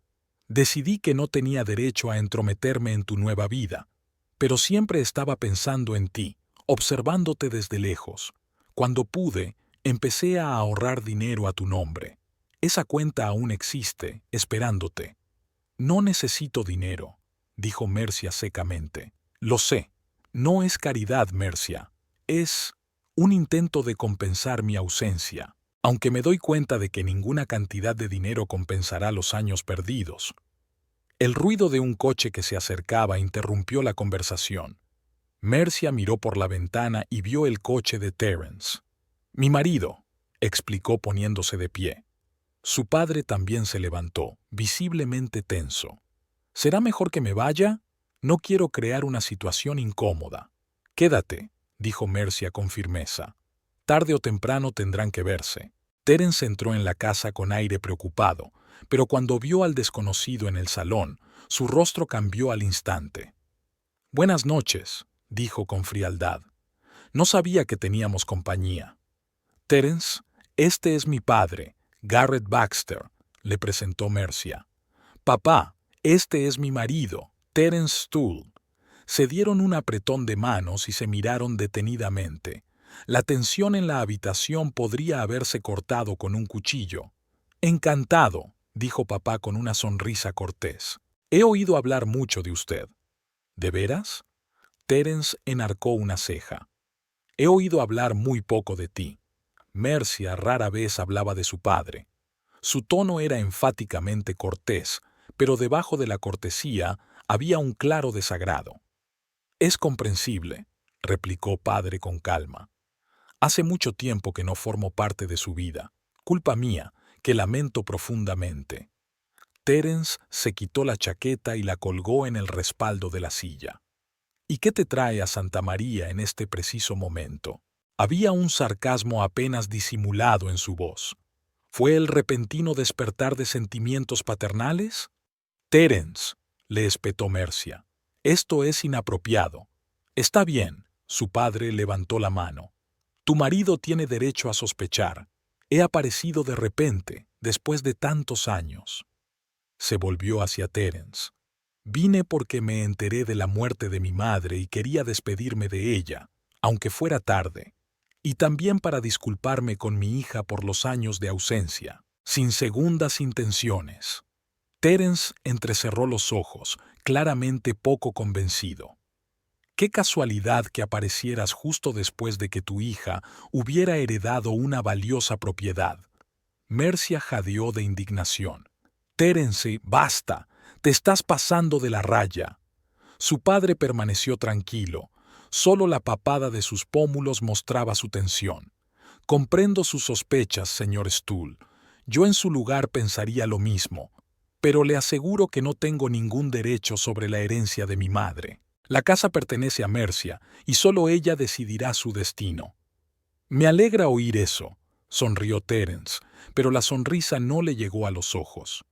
Speaker 1: Decidí que no tenía derecho a entrometerme en tu nueva vida, pero siempre estaba pensando en ti, observándote desde lejos. Cuando pude, empecé a ahorrar dinero a tu nombre. Esa cuenta aún existe, esperándote. No necesito dinero, dijo Mercia secamente. Lo sé. No es caridad, Mercia. Es un intento de compensar mi ausencia, aunque me doy cuenta de que ninguna cantidad de dinero compensará los años perdidos. El ruido de un coche que se acercaba interrumpió la conversación. Mercia miró por la ventana y vio el coche de Terence. Mi marido, explicó poniéndose de pie. Su padre también se levantó, visiblemente tenso. ¿Será mejor que me vaya? No quiero crear una situación incómoda. Quédate, dijo Mercia con firmeza. Tarde o temprano tendrán que verse. Terence entró en la casa con aire preocupado, pero cuando vio al desconocido en el salón, su rostro cambió al instante. Buenas noches, dijo con frialdad. No sabía que teníamos compañía. Terence, este es mi padre, Garrett Baxter, le presentó Mercia. Papá, este es mi marido, Terence Stool. Se dieron un apretón de manos y se miraron detenidamente. La tensión en la habitación podría haberse cortado con un cuchillo. Encantado, dijo papá con una sonrisa cortés. He oído hablar mucho de usted. ¿De veras? Terence enarcó una ceja. He oído hablar muy poco de ti. Mercia rara vez hablaba de su padre. Su tono era enfáticamente cortés, pero debajo de la cortesía había un claro desagrado. Es comprensible, replicó padre con calma. Hace mucho tiempo que no formo parte de su vida. Culpa mía, que lamento profundamente. Terence se quitó la chaqueta y la colgó en el respaldo de la silla. ¿Y qué te trae a Santa María en este preciso momento? Había un sarcasmo apenas disimulado en su voz. ¿Fue el repentino despertar de sentimientos paternales? Terence, le espetó Mercia, esto es inapropiado. Está bien, su padre levantó la mano. Tu marido tiene derecho a sospechar. He aparecido de repente, después de tantos años. Se volvió hacia Terence. Vine porque me enteré de la muerte de mi madre y quería despedirme de ella, aunque fuera tarde. Y también para disculparme con mi hija por los años de ausencia, sin segundas intenciones. Terence entrecerró los ojos, claramente poco convencido. Qué casualidad que aparecieras justo después de que tu hija hubiera heredado una valiosa propiedad. Mercia jadeó de indignación. Terence, basta, te estás pasando de la raya. Su padre permaneció tranquilo. Solo la papada de sus pómulos mostraba su tensión. Comprendo sus sospechas, señor Stool. Yo en su lugar pensaría lo mismo. Pero le aseguro que no tengo ningún derecho sobre la herencia de mi madre. La casa pertenece a Mercia y solo ella decidirá su destino. Me alegra oír eso, sonrió Terence, pero la sonrisa no le llegó a los ojos.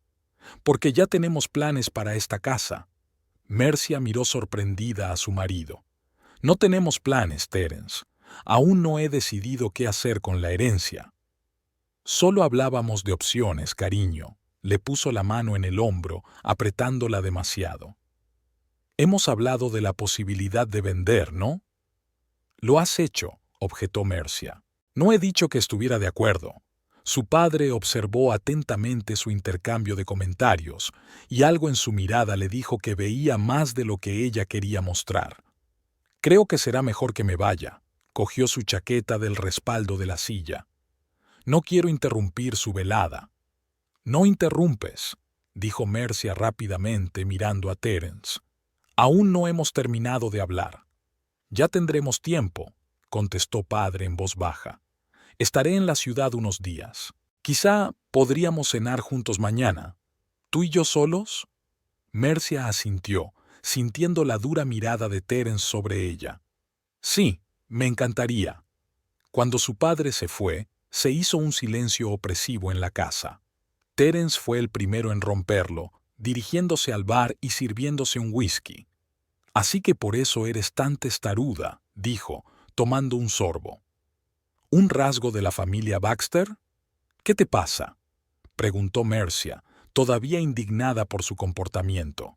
Speaker 1: Porque ya tenemos planes para esta casa. Mercia miró sorprendida a su marido. No tenemos planes, Terence. Aún no he decidido qué hacer con la herencia. Solo hablábamos de opciones, cariño. Le puso la mano en el hombro, apretándola demasiado. Hemos hablado de la posibilidad de vender, ¿no? Lo has hecho, objetó Mercia. No he dicho que estuviera de acuerdo. Su padre observó atentamente su intercambio de comentarios, y algo en su mirada le dijo que veía más de lo que ella quería mostrar. Creo que será mejor que me vaya. Cogió su chaqueta del respaldo de la silla. No quiero interrumpir su velada. No interrumpes, dijo Mercia rápidamente mirando a Terence. Aún no hemos terminado de hablar. Ya tendremos tiempo, contestó padre en voz baja. Estaré en la ciudad unos días. Quizá podríamos cenar juntos mañana. ¿Tú y yo solos? Mercia asintió, sintiendo la dura mirada de Terence sobre ella. Sí, me encantaría. Cuando su padre se fue, se hizo un silencio opresivo en la casa. Terence fue el primero en romperlo, dirigiéndose al bar y sirviéndose un whisky. Así que por eso eres tan testaruda, dijo, tomando un sorbo. ¿Un rasgo de la familia Baxter? ¿Qué te pasa?, preguntó Mercia, todavía indignada por su comportamiento.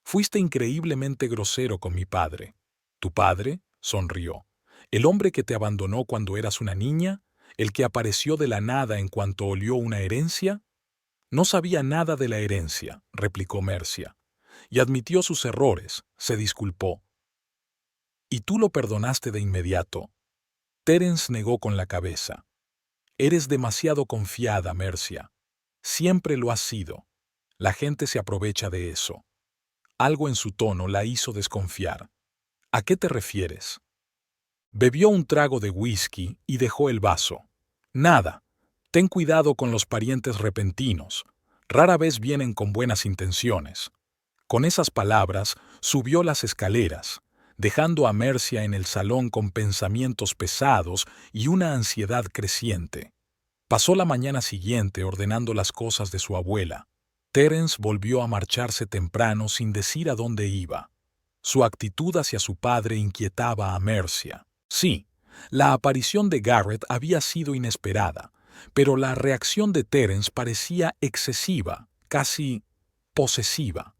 Speaker 1: Fuiste increíblemente grosero con mi padre. ¿Tu padre?, sonrió. ¿El hombre que te abandonó cuando eras una niña? ¿El que apareció de la nada en cuanto olió una herencia? No sabía nada de la herencia, replicó Mercia, y admitió sus errores, se disculpó. ¿Y tú lo perdonaste de inmediato? Terence negó con la cabeza. Eres demasiado confiada, Mercia. Siempre lo has sido. La gente se aprovecha de eso. Algo en su tono la hizo desconfiar. ¿A qué te refieres? Bebió un trago de whisky y dejó el vaso. Nada. Ten cuidado con los parientes repentinos. Rara vez vienen con buenas intenciones. Con esas palabras, subió las escaleras, dejando a Mercia en el salón con pensamientos pesados y una ansiedad creciente. Pasó la mañana siguiente ordenando las cosas de su abuela. Terence volvió a marcharse temprano sin decir a dónde iba. Su actitud hacia su padre inquietaba a Mercia. Sí, la aparición de Garrett había sido inesperada, pero la reacción de Terence parecía excesiva, casi posesiva.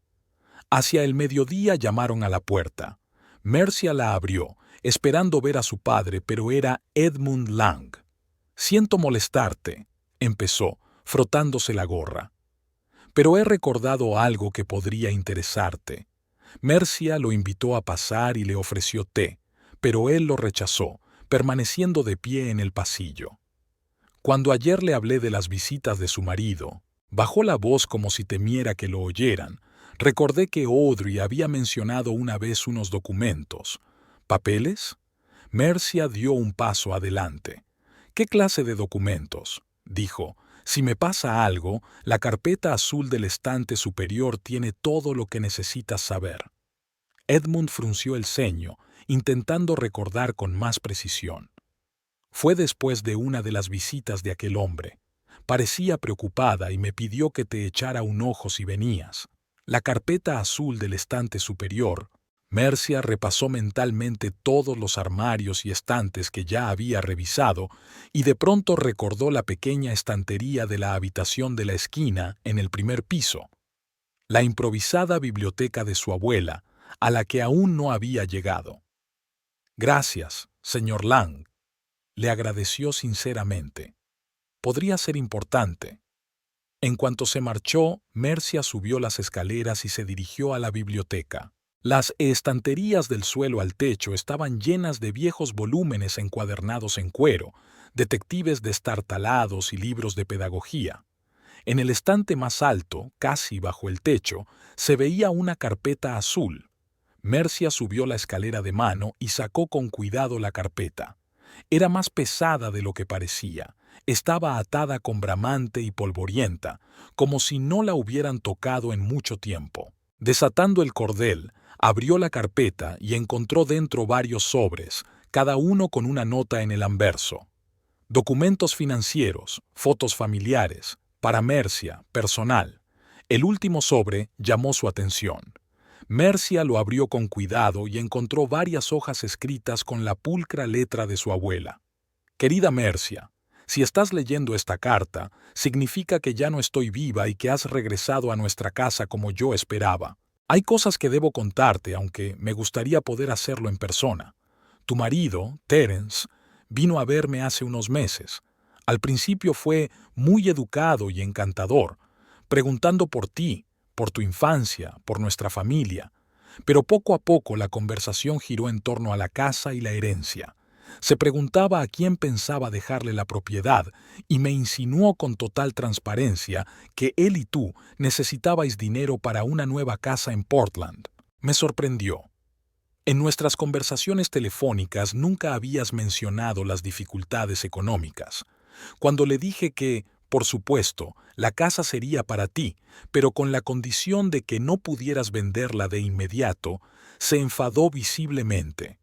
Speaker 1: Hacia el mediodía llamaron a la puerta. Mercia la abrió, esperando ver a su padre, pero era Edmund Lang. «Siento molestarte», empezó, frotándose la gorra. «Pero he recordado algo que podría interesarte». Mercia lo invitó a pasar y le ofreció té, pero él lo rechazó, permaneciendo de pie en el pasillo. Cuando ayer le hablé de las visitas de su marido, bajó la voz como si temiera que lo oyeran. Recordé que Audrey había mencionado una vez unos documentos. ¿Papeles? Mercia dio un paso adelante. ¿Qué clase de documentos?, dijo. Si me pasa algo, la carpeta azul del estante superior tiene todo lo que necesitas saber. Edmund frunció el ceño, intentando recordar con más precisión. Fue después de una de las visitas de aquel hombre. Parecía preocupada y me pidió que te echara un ojo si venías. La carpeta azul del estante superior. Mercia repasó mentalmente todos los armarios y estantes que ya había revisado y de pronto recordó la pequeña estantería de la habitación de la esquina en el primer piso. La improvisada biblioteca de su abuela, a la que aún no había llegado. «Gracias, señor Lang», le agradeció sinceramente. Podría ser importante. En cuanto se marchó, Mercia subió las escaleras y se dirigió a la biblioteca. Las estanterías del suelo al techo estaban llenas de viejos volúmenes encuadernados en cuero, detectives destartalados y libros de pedagogía. En el estante más alto, casi bajo el techo, se veía una carpeta azul. Mercia subió la escalera de mano y sacó con cuidado la carpeta. Era más pesada de lo que parecía. Estaba atada con bramante y polvorienta, como si no la hubieran tocado en mucho tiempo. Desatando el cordel, abrió la carpeta y encontró dentro varios sobres, cada uno con una nota en el anverso. Documentos financieros, fotos familiares, para Mercia, personal. El último sobre llamó su atención. Mercia lo abrió con cuidado y encontró varias hojas escritas con la pulcra letra de su abuela. Querida Mercia, si estás leyendo esta carta, significa que ya no estoy viva y que has regresado a nuestra casa como yo esperaba. Hay cosas que debo contarte, aunque me gustaría poder hacerlo en persona. Tu marido, Terence, vino a verme hace unos meses. Al principio fue muy educado y encantador, preguntando por ti, por tu infancia, por nuestra familia. Pero poco a poco la conversación giró en torno a la casa y la herencia. Se preguntaba a quién pensaba dejarle la propiedad y me insinuó con total transparencia que él y tú necesitabais dinero para una nueva casa en Portland. Me sorprendió. En nuestras conversaciones telefónicas nunca habías mencionado las dificultades económicas. Cuando le dije que, por supuesto, la casa sería para ti, pero con la condición de que no pudieras venderla de inmediato, se enfadó visiblemente.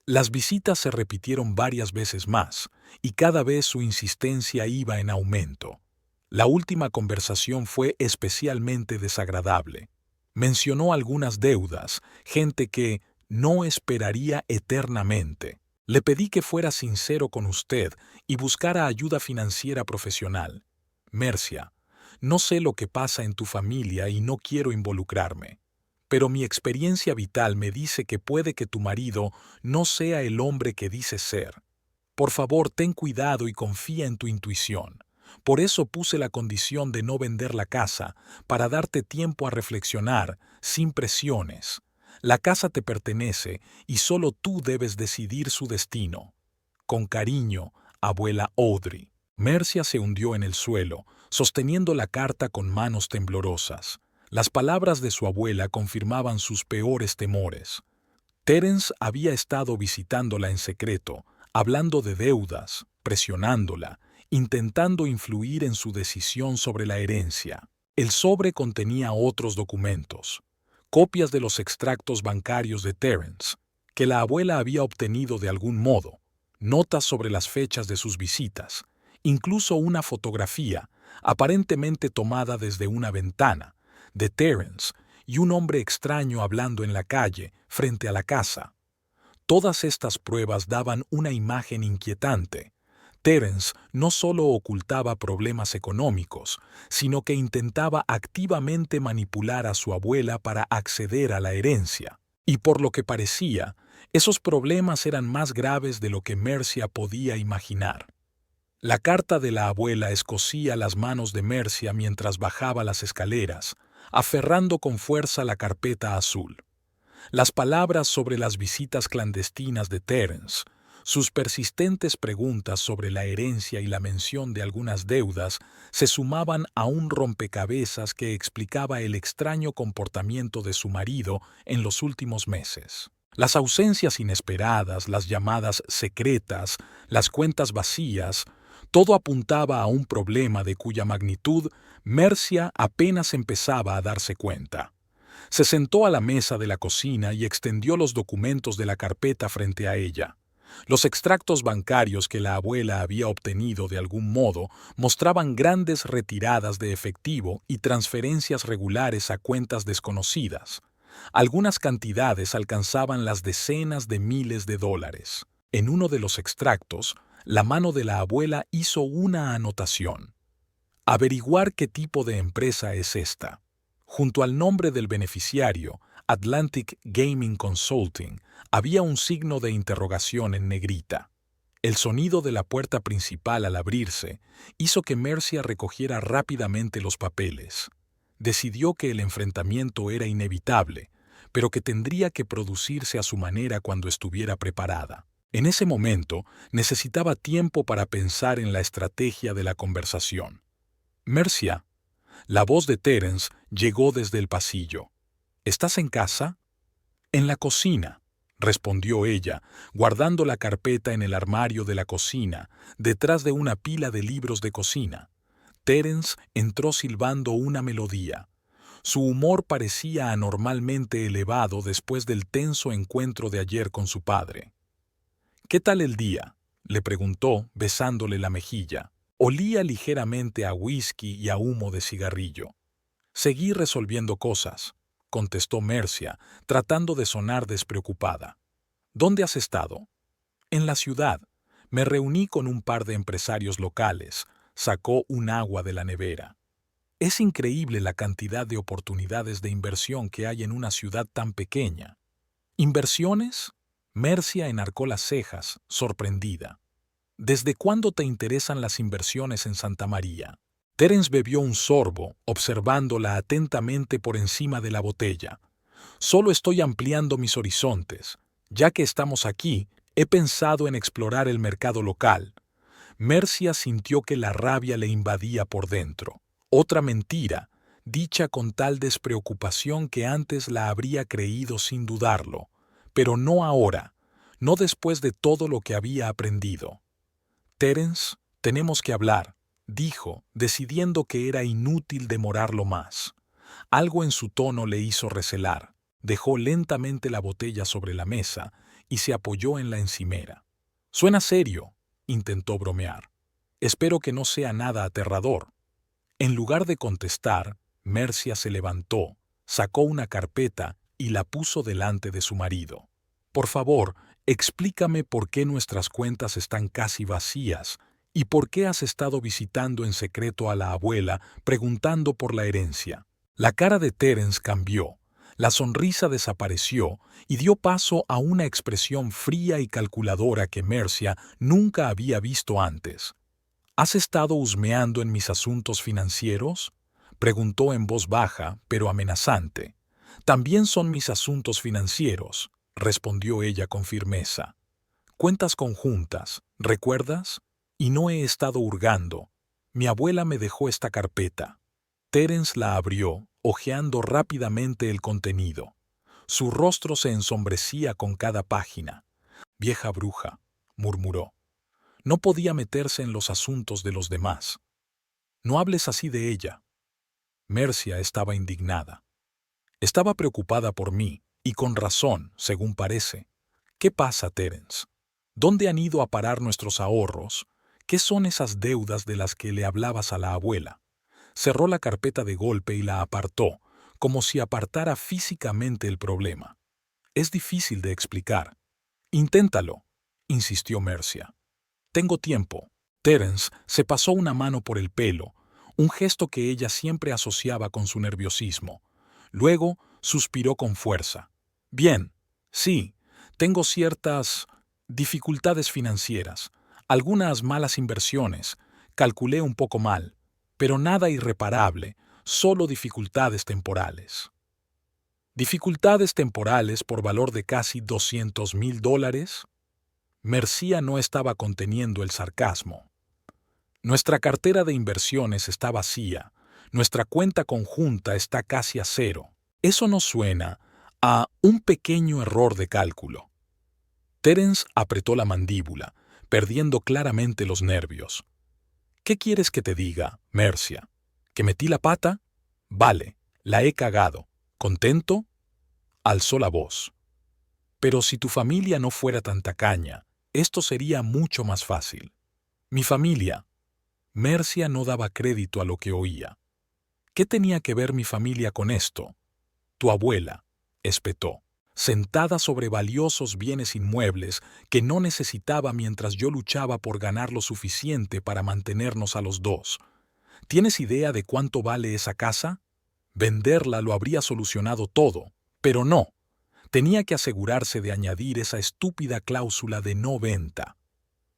Speaker 1: Las visitas se repitieron varias veces más, y cada vez su insistencia iba en aumento. La última conversación fue especialmente desagradable. Mencionó algunas deudas, gente que no esperaría eternamente. Le pedí que fuera sincero con usted y buscara ayuda financiera profesional. Mercia, no sé lo que pasa en tu familia y no quiero involucrarme. Pero mi experiencia vital me dice que puede que tu marido no sea el hombre que dice ser. Por favor, ten cuidado y confía en tu intuición. Por eso puse la condición de no vender la casa, para darte tiempo a reflexionar, sin presiones. La casa te pertenece y solo tú debes decidir su destino. Con cariño, abuela Audrey. Mercia se hundió en el suelo, sosteniendo la carta con manos temblorosas. Las palabras de su abuela confirmaban sus peores temores. Terence había estado visitándola en secreto, hablando de deudas, presionándola, intentando influir en su decisión sobre la herencia. El sobre contenía otros documentos, copias de los extractos bancarios de Terence, que la abuela había obtenido de algún modo, notas sobre las fechas de sus visitas, incluso una fotografía, aparentemente tomada desde una ventana, de Terence y un hombre extraño hablando en la calle, frente a la casa. Todas estas pruebas daban una imagen inquietante. Terence no solo ocultaba problemas económicos, sino que intentaba activamente manipular a su abuela para acceder a la herencia. Y por lo que parecía, esos problemas eran más graves de lo que Mercia podía imaginar. La carta de la abuela escocía las manos de Mercia mientras bajaba las escaleras, aferrando con fuerza la carpeta azul. Las palabras sobre las visitas clandestinas de Terence, sus persistentes preguntas sobre la herencia y la mención de algunas deudas se sumaban a un rompecabezas que explicaba el extraño comportamiento de su marido en los últimos meses. Las ausencias inesperadas, las llamadas secretas, las cuentas vacías, todo apuntaba a un problema de cuya magnitud Mercia apenas empezaba a darse cuenta. Se sentó a la mesa de la cocina y extendió los documentos de la carpeta frente a ella. Los extractos bancarios que la abuela había obtenido de algún modo mostraban grandes retiradas de efectivo y transferencias regulares a cuentas desconocidas. Algunas cantidades alcanzaban las decenas de miles de dólares. En uno de los extractos, la mano de la abuela hizo una anotación. Averiguar qué tipo de empresa es esta. Junto al nombre del beneficiario, Atlantic Gaming Consulting, había un signo de interrogación en negrita. El sonido de la puerta principal al abrirse hizo que Mercia recogiera rápidamente los papeles. Decidió que el enfrentamiento era inevitable, pero que tendría que producirse a su manera cuando estuviera preparada. En ese momento, necesitaba tiempo para pensar en la estrategia de la conversación. Mercia, la voz de Terence llegó desde el pasillo. ¿Estás en casa? En la cocina, respondió ella, guardando la carpeta en el armario de la cocina, detrás de una pila de libros de cocina. Terence entró silbando una melodía. Su humor parecía anormalmente elevado después del tenso encuentro de ayer con su padre. ¿Qué tal el día?, le preguntó, besándole la mejilla. Olía ligeramente a whisky y a humo de cigarrillo. Seguí resolviendo cosas. contestó Mercia, tratando de sonar despreocupada. ¿Dónde has estado? En la ciudad. Me reuní con un par de empresarios locales. Sacó un agua de la nevera. Es increíble la cantidad de oportunidades de inversión que hay en una ciudad tan pequeña. ¿Inversiones? Mercia enarcó las cejas, sorprendida. ¿Desde cuándo te interesan las inversiones en Santa María? Terence bebió un sorbo, observándola atentamente por encima de la botella. Solo estoy ampliando mis horizontes. Ya que estamos aquí, he pensado en explorar el mercado local. Mercia sintió que la rabia le invadía por dentro. Otra mentira, dicha con tal despreocupación que antes la habría creído sin dudarlo, pero no ahora, no después de todo lo que había aprendido. Terence, tenemos que hablar, dijo, decidiendo que era inútil demorarlo más. Algo en su tono le hizo recelar. Dejó lentamente la botella sobre la mesa y se apoyó en la encimera. «Suena serio», intentó bromear. «Espero que no sea nada aterrador». En lugar de contestar, Mercia se levantó, sacó una carpeta y la puso delante de su marido. «Por favor, explícame por qué nuestras cuentas están casi vacías y por qué has estado visitando en secreto a la abuela preguntando por la herencia». La cara de Terence cambió, la sonrisa desapareció y dio paso a una expresión fría y calculadora que Mercia nunca había visto antes. «¿Has estado husmeando en mis asuntos financieros?», preguntó en voz baja, pero amenazante. «También son mis asuntos financieros», respondió ella con firmeza. «Cuentas conjuntas, ¿recuerdas? Y no he estado hurgando. Mi abuela me dejó esta carpeta». Terence la abrió, hojeando rápidamente el contenido. Su rostro se ensombrecía con cada página. «Vieja bruja», murmuró. No podía meterse en los asuntos de los demás. «No hables así de ella». Mercia estaba indignada. Estaba preocupada por mí, y con razón, según parece. «¿Qué pasa, Terence? ¿Dónde han ido a parar nuestros ahorros? ¿Qué son esas deudas de las que le hablabas a la abuela?» Cerró la carpeta de golpe y la apartó, como si apartara físicamente el problema. «Es difícil de explicar». «Inténtalo», insistió Mercia. «Tengo tiempo». Terence se pasó una mano por el pelo, un gesto que ella siempre asociaba con su nerviosismo. Luego suspiró con fuerza. «Bien, sí, tengo ciertas dificultades financieras, algunas malas inversiones, calculé un poco mal, pero nada irreparable, solo dificultades temporales». «¿Dificultades temporales por valor de casi $200,000? Mercia no estaba conteniendo el sarcasmo. «Nuestra cartera de inversiones está vacía, nuestra cuenta conjunta está casi a cero. Eso no suena a un pequeño error de cálculo». Terence apretó la mandíbula, perdiendo claramente los nervios. «¿Qué quieres que te diga, Mercia? ¿Que metí la pata? Vale, la he cagado. ¿Contento?». Alzó la voz. «Pero si tu familia no fuera tan tacaña, esto sería mucho más fácil». «Mi familia». Mercia no daba crédito a lo que oía. «¿Qué tenía que ver mi familia con esto?». «Tu abuela», espetó, «sentada sobre valiosos bienes inmuebles que no necesitaba mientras yo luchaba por ganar lo suficiente para mantenernos a los dos. ¿Tienes idea de cuánto vale esa casa? Venderla lo habría solucionado todo, pero no. Tenía que asegurarse de añadir esa estúpida cláusula de no venta».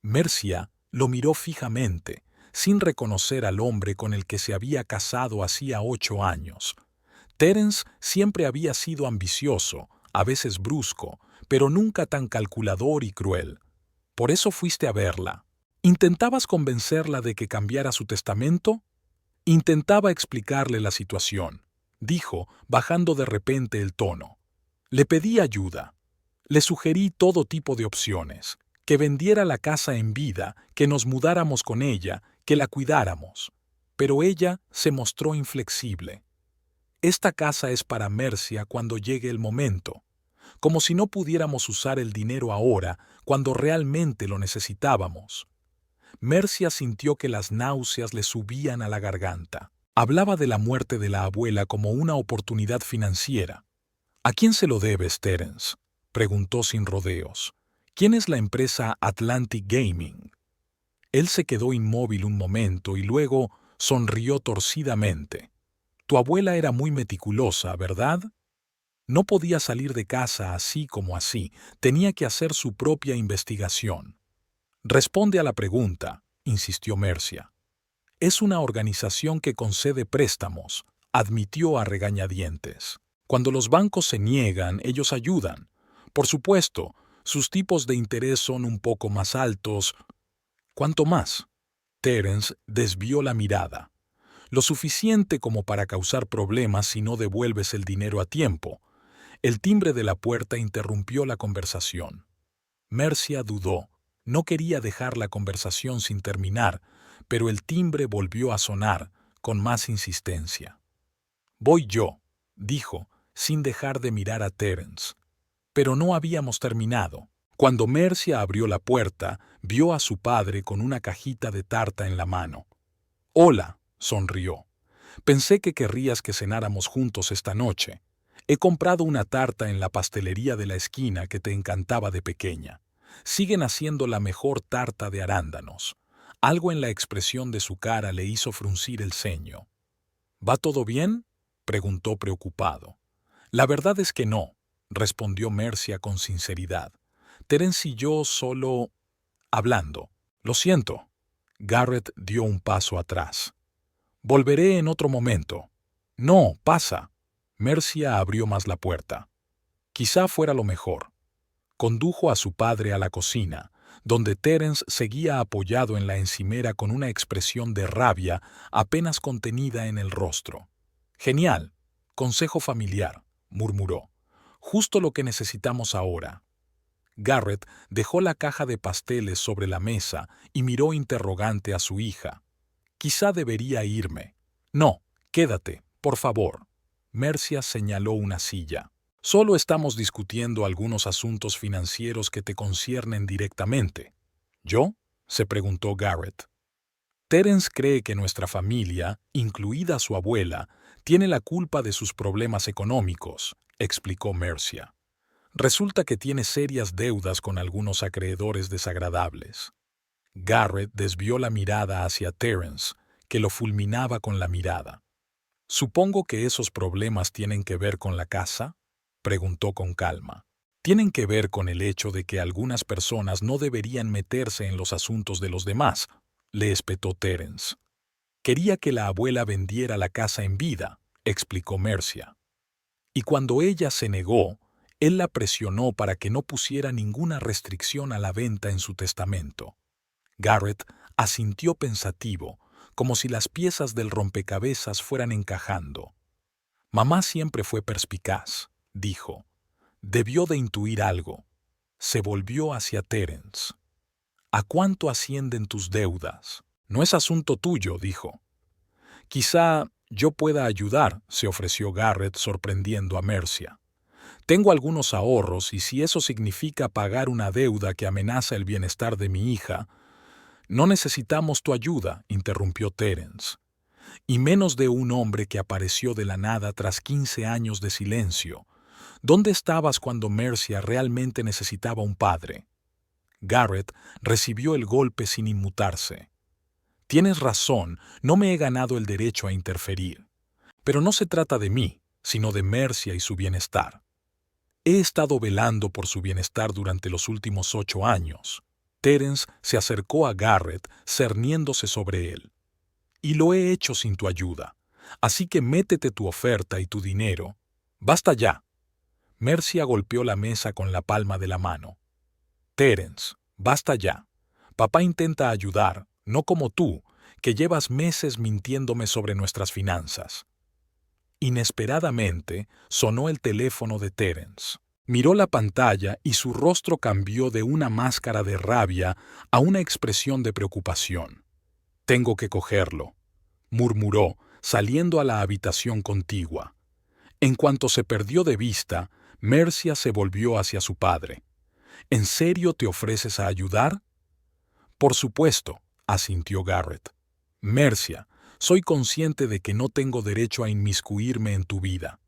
Speaker 1: Mercia lo miró fijamente, sin reconocer al hombre con el que se había casado hacía 8 años. Terence siempre había sido ambicioso, a veces brusco, pero nunca tan calculador y cruel. «¿Por eso fuiste a verla? ¿Intentabas convencerla de que cambiara su testamento?». «Intentaba explicarle la situación», dijo, bajando de repente el tono. «Le pedí ayuda. Le sugerí todo tipo de opciones, que vendiera la casa en vida, que nos mudáramos con ella, que la cuidáramos. Pero ella se mostró inflexible. Esta casa es para Mercia cuando llegue el momento, como si no pudiéramos usar el dinero ahora cuando realmente lo necesitábamos». Mercia sintió que las náuseas le subían a la garganta. Hablaba de la muerte de la abuela como una oportunidad financiera. ¿A quién se lo debes, Terence?, preguntó sin rodeos. ¿Quién es la empresa Atlantic Gaming? Él se quedó inmóvil un momento y luego sonrió torcidamente. Tu abuela era muy meticulosa, ¿verdad? No podía salir de casa así como así, tenía que hacer su propia investigación. Responde a la pregunta, insistió Mercia. Es una organización que concede préstamos, admitió a regañadientes. Cuando los bancos se niegan, ellos ayudan. Por supuesto, sus tipos de interés son un poco más altos. ¿Cuánto más? Terence desvió la mirada. Lo suficiente como para causar problemas si no devuelves el dinero a tiempo. El timbre de la puerta interrumpió la conversación. Mercia dudó. No quería dejar la conversación sin terminar, pero el timbre volvió a sonar, con más insistencia. Voy yo, dijo, sin dejar de mirar a Terence. Pero no habíamos terminado. Cuando Mercia abrió la puerta, vio a su padre con una cajita de tarta en la mano. Hola, sonrió. Pensé que querrías que cenáramos juntos esta noche. He comprado una tarta en la pastelería de la esquina que te encantaba de pequeña. Siguen haciendo la mejor tarta de arándanos. Algo en la expresión de su cara le hizo fruncir el ceño. ¿Va todo bien?, preguntó preocupado. La verdad es que no, respondió Mercia con sinceridad. Terence y yo solo... hablando. Lo siento. Garrett dio un paso atrás. Volveré en otro momento. No, pasa. Mercia abrió más la puerta. Quizá fuera lo mejor. Condujo a su padre a la cocina, donde Terence seguía apoyado en la encimera con una expresión de rabia apenas contenida en el rostro. Genial. Consejo familiar, murmuró. Justo lo que necesitamos ahora. Garrett dejó la caja de pasteles sobre la mesa y miró interrogante a su hija. Quizá debería irme. No, quédate, por favor. Mercia señaló una silla. Solo estamos discutiendo algunos asuntos financieros que te conciernen directamente. ¿Yo?, se preguntó Garrett. Terence cree que nuestra familia, incluida su abuela, tiene la culpa de sus problemas económicos, explicó Mercia. Resulta que tiene serias deudas con algunos acreedores desagradables. Garrett desvió la mirada hacia Terence, que lo fulminaba con la mirada. «Supongo que esos problemas tienen que ver con la casa», preguntó con calma. «Tienen que ver con el hecho de que algunas personas no deberían meterse en los asuntos de los demás», le espetó Terence. «Quería que la abuela vendiera la casa en vida», explicó Mercia. «Y cuando ella se negó, él la presionó para que no pusiera ninguna restricción a la venta en su testamento». Garrett asintió pensativo, como si las piezas del rompecabezas fueran encajando. «Mamá siempre fue perspicaz», dijo. «Debió de intuir algo». Se volvió hacia Terence. «¿A cuánto ascienden tus deudas?» «No es asunto tuyo», dijo. «Quizá yo pueda ayudar», se ofreció Garrett sorprendiendo a Mercia. «Tengo algunos ahorros y si eso significa pagar una deuda que amenaza el bienestar de mi hija...» «No necesitamos tu ayuda», interrumpió Terence. «Y menos de un hombre que apareció de la nada tras 15 años de silencio. ¿Dónde estabas cuando Mercia realmente necesitaba un padre?» Garrett recibió el golpe sin inmutarse. «Tienes razón, no me he ganado el derecho a interferir. Pero no se trata de mí, sino de Mercia y su bienestar. He estado velando por su bienestar durante los últimos 8 años». Terence se acercó a Garrett, cerniéndose sobre él. «Y lo he hecho sin tu ayuda. Así que métete tu oferta y tu dinero. ¡Basta ya!» Mercia golpeó la mesa con la palma de la mano. «Terence, basta ya. Papá intenta ayudar, no como tú, que llevas meses mintiéndome sobre nuestras finanzas». Inesperadamente sonó el teléfono de Terence. Miró la pantalla y su rostro cambió de una máscara de rabia a una expresión de preocupación. «Tengo que cogerlo», murmuró, saliendo a la habitación contigua. En cuanto se perdió de vista, Mercia se volvió hacia su padre. «¿En serio te ofreces a ayudar?» «Por supuesto», asintió Garrett. «Mercia, soy consciente de que no tengo derecho a inmiscuirme en tu vida.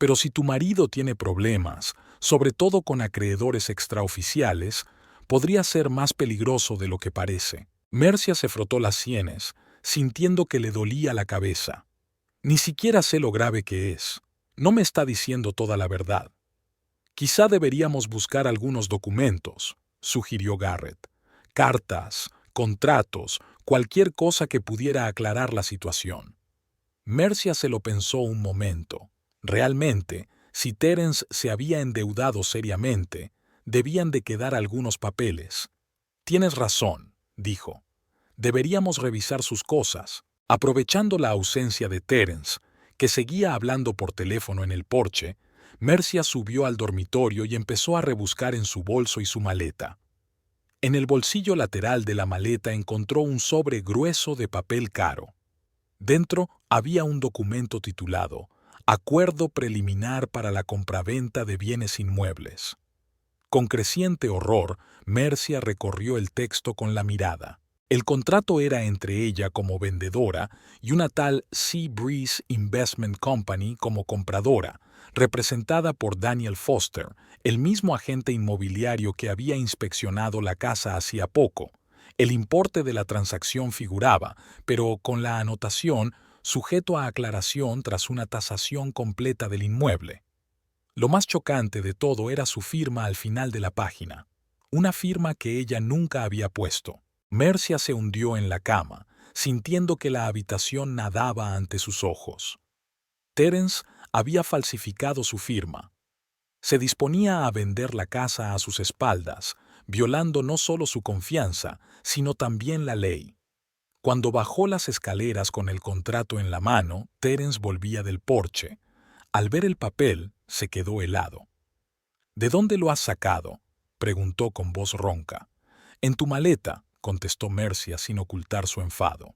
Speaker 1: Pero si tu marido tiene problemas, sobre todo con acreedores extraoficiales, podría ser más peligroso de lo que parece. Mercia se frotó las sienes, sintiendo que le dolía la cabeza. Ni siquiera sé lo grave que es. No me está diciendo toda la verdad. Quizá deberíamos buscar algunos documentos, sugirió Garrett. Cartas, contratos, cualquier cosa que pudiera aclarar la situación. Mercia se lo pensó un momento. Realmente, si Terence se había endeudado seriamente, debían de quedar algunos papeles. Tienes razón, dijo. Deberíamos revisar sus cosas. Aprovechando la ausencia de Terence, que seguía hablando por teléfono en el porche, Mercia subió al dormitorio y empezó a rebuscar en su bolso y su maleta. En el bolsillo lateral de la maleta encontró un sobre grueso de papel caro. Dentro había un documento titulado Acuerdo preliminar para la compraventa de bienes inmuebles. Con creciente horror, Mercia recorrió el texto con la mirada. El contrato era entre ella como vendedora y una tal Sea Breeze Investment Company como compradora, representada por Daniel Foster, el mismo agente inmobiliario que había inspeccionado la casa hacía poco. El importe de la transacción figuraba, pero con la anotación sujeto a aclaración tras una tasación completa del inmueble. Lo más chocante de todo era su firma al final de la página, una firma que ella nunca había puesto. Mercia se hundió en la cama, sintiendo que la habitación nadaba ante sus ojos. Terence había falsificado su firma. Se disponía a vender la casa a sus espaldas, violando no solo su confianza, sino también la ley. Cuando bajó las escaleras con el contrato en la mano, Terence volvía del porche. Al ver el papel, se quedó helado. ¿De dónde lo has sacado?, preguntó con voz ronca. En tu maleta, contestó Mercia sin ocultar su enfado.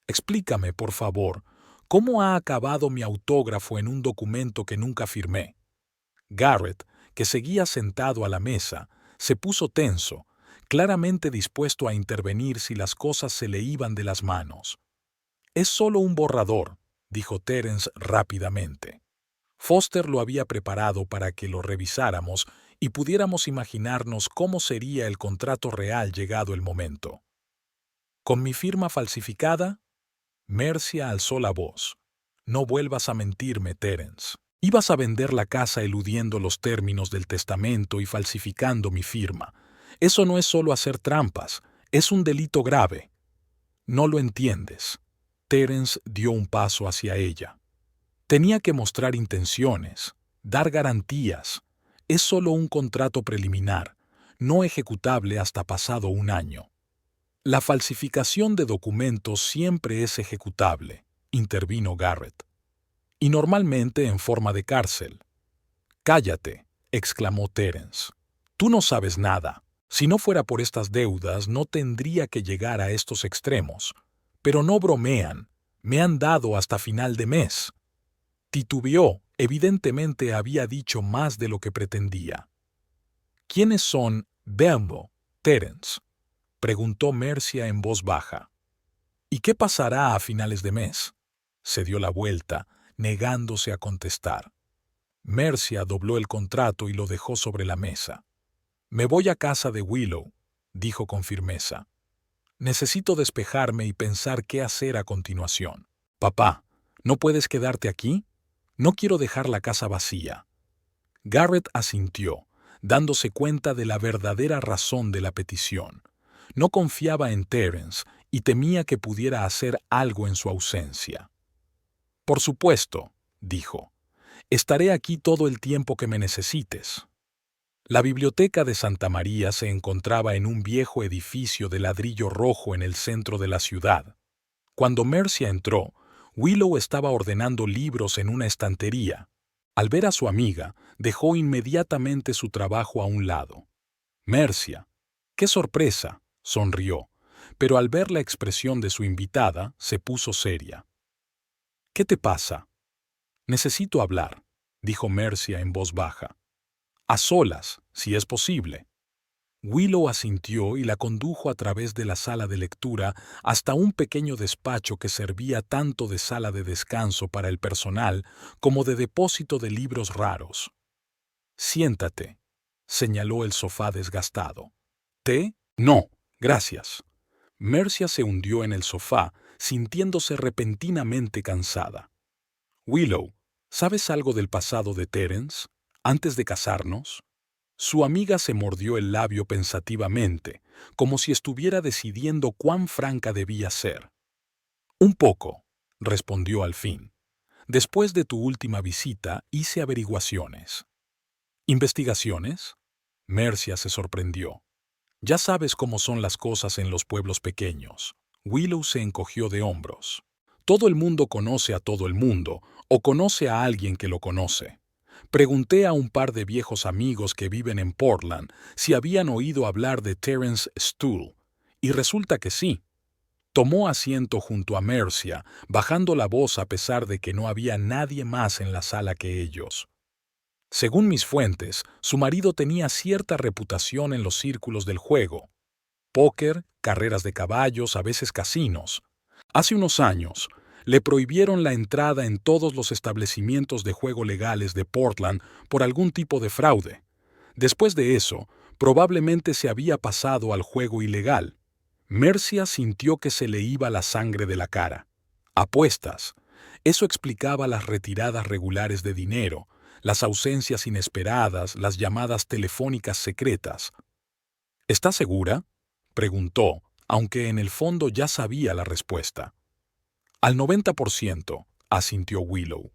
Speaker 1: Explícame, por favor, ¿cómo ha acabado mi autógrafo en un documento que nunca firmé? Garrett, que seguía sentado a la mesa, se puso tenso, claramente dispuesto a intervenir si las cosas se le iban de las manos. Es solo un borrador, dijo Terence rápidamente. Foster lo había preparado para que lo revisáramos y pudiéramos imaginarnos cómo sería el contrato real llegado el momento. ¿Con mi firma falsificada? Mercia alzó la voz. No vuelvas a mentirme, Terence. Ibas a vender la casa eludiendo los términos del testamento y falsificando mi firma. Eso no es solo hacer trampas, es un delito grave. No lo entiendes. Terence dio un paso hacia ella. Tenía que mostrar intenciones, dar garantías. Es solo un contrato preliminar, no ejecutable hasta pasado un año. La falsificación de documentos siempre es ejecutable, intervino Garrett. Y normalmente en forma de cárcel. Cállate, exclamó Terence. Tú no sabes nada. Si no fuera por estas deudas, no tendría que llegar a estos extremos. Pero no bromean. Me han dado hasta final de mes. Titubeó, evidentemente había dicho más de lo que pretendía. ¿Quiénes son Bembo, Terence?, preguntó Mercia en voz baja. ¿Y qué pasará a finales de mes? Se dio la vuelta, negándose a contestar. Mercia dobló el contrato y lo dejó sobre la mesa. Me voy a casa de Willow, dijo con firmeza. Necesito despejarme y pensar qué hacer a continuación. Papá, ¿no puedes quedarte aquí? No quiero dejar la casa vacía. Garrett asintió, dándose cuenta de la verdadera razón de la petición. No confiaba en Terence y temía que pudiera hacer algo en su ausencia. Por supuesto, dijo. Estaré aquí todo el tiempo que me necesites. La biblioteca de Santa María se encontraba en un viejo edificio de ladrillo rojo en el centro de la ciudad. Cuando Mercia entró, Willow estaba ordenando libros en una estantería. Al ver a su amiga, dejó inmediatamente su trabajo a un lado. Mercia, ¡qué sorpresa!, sonrió, pero al ver la expresión de su invitada, se puso seria. ¿Qué te pasa? Necesito hablar, dijo Mercia en voz baja. A solas, si es posible. Willow asintió y la condujo a través de la sala de lectura hasta un pequeño despacho que servía tanto de sala de descanso para el personal como de depósito de libros raros. «Siéntate», señaló el sofá desgastado. «¿Té? No, gracias». Mercia se hundió en el sofá, sintiéndose repentinamente cansada. «Willow, ¿sabes algo del pasado de Terence? ¿Antes de casarnos?» Su amiga se mordió el labio pensativamente, como si estuviera decidiendo cuán franca debía ser. «Un poco», respondió al fin. «Después de tu última visita hice averiguaciones». «¿Investigaciones?» Mercia se sorprendió. «Ya sabes cómo son las cosas en los pueblos pequeños». Willow se encogió de hombros. «Todo el mundo conoce a todo el mundo, o conoce a alguien que lo conoce». Pregunté a un par de viejos amigos que viven en Portland si habían oído hablar de Terence Stool, y resulta que sí. Tomó asiento junto a Mercia, bajando la voz a pesar de que no había nadie más en la sala que ellos. Según mis fuentes, su marido tenía cierta reputación en los círculos del juego. Póker, carreras de caballos, a veces casinos. Hace unos años, le prohibieron la entrada en todos los establecimientos de juego legales de Portland por algún tipo de fraude. Después de eso, probablemente se había pasado al juego ilegal. Mercia sintió que se le iba la sangre de la cara. Apuestas. Eso explicaba las retiradas regulares de dinero, las ausencias inesperadas, las llamadas telefónicas secretas. «¿Estás segura?», preguntó, aunque en el fondo ya sabía la respuesta. «Al 90%, asintió Willow.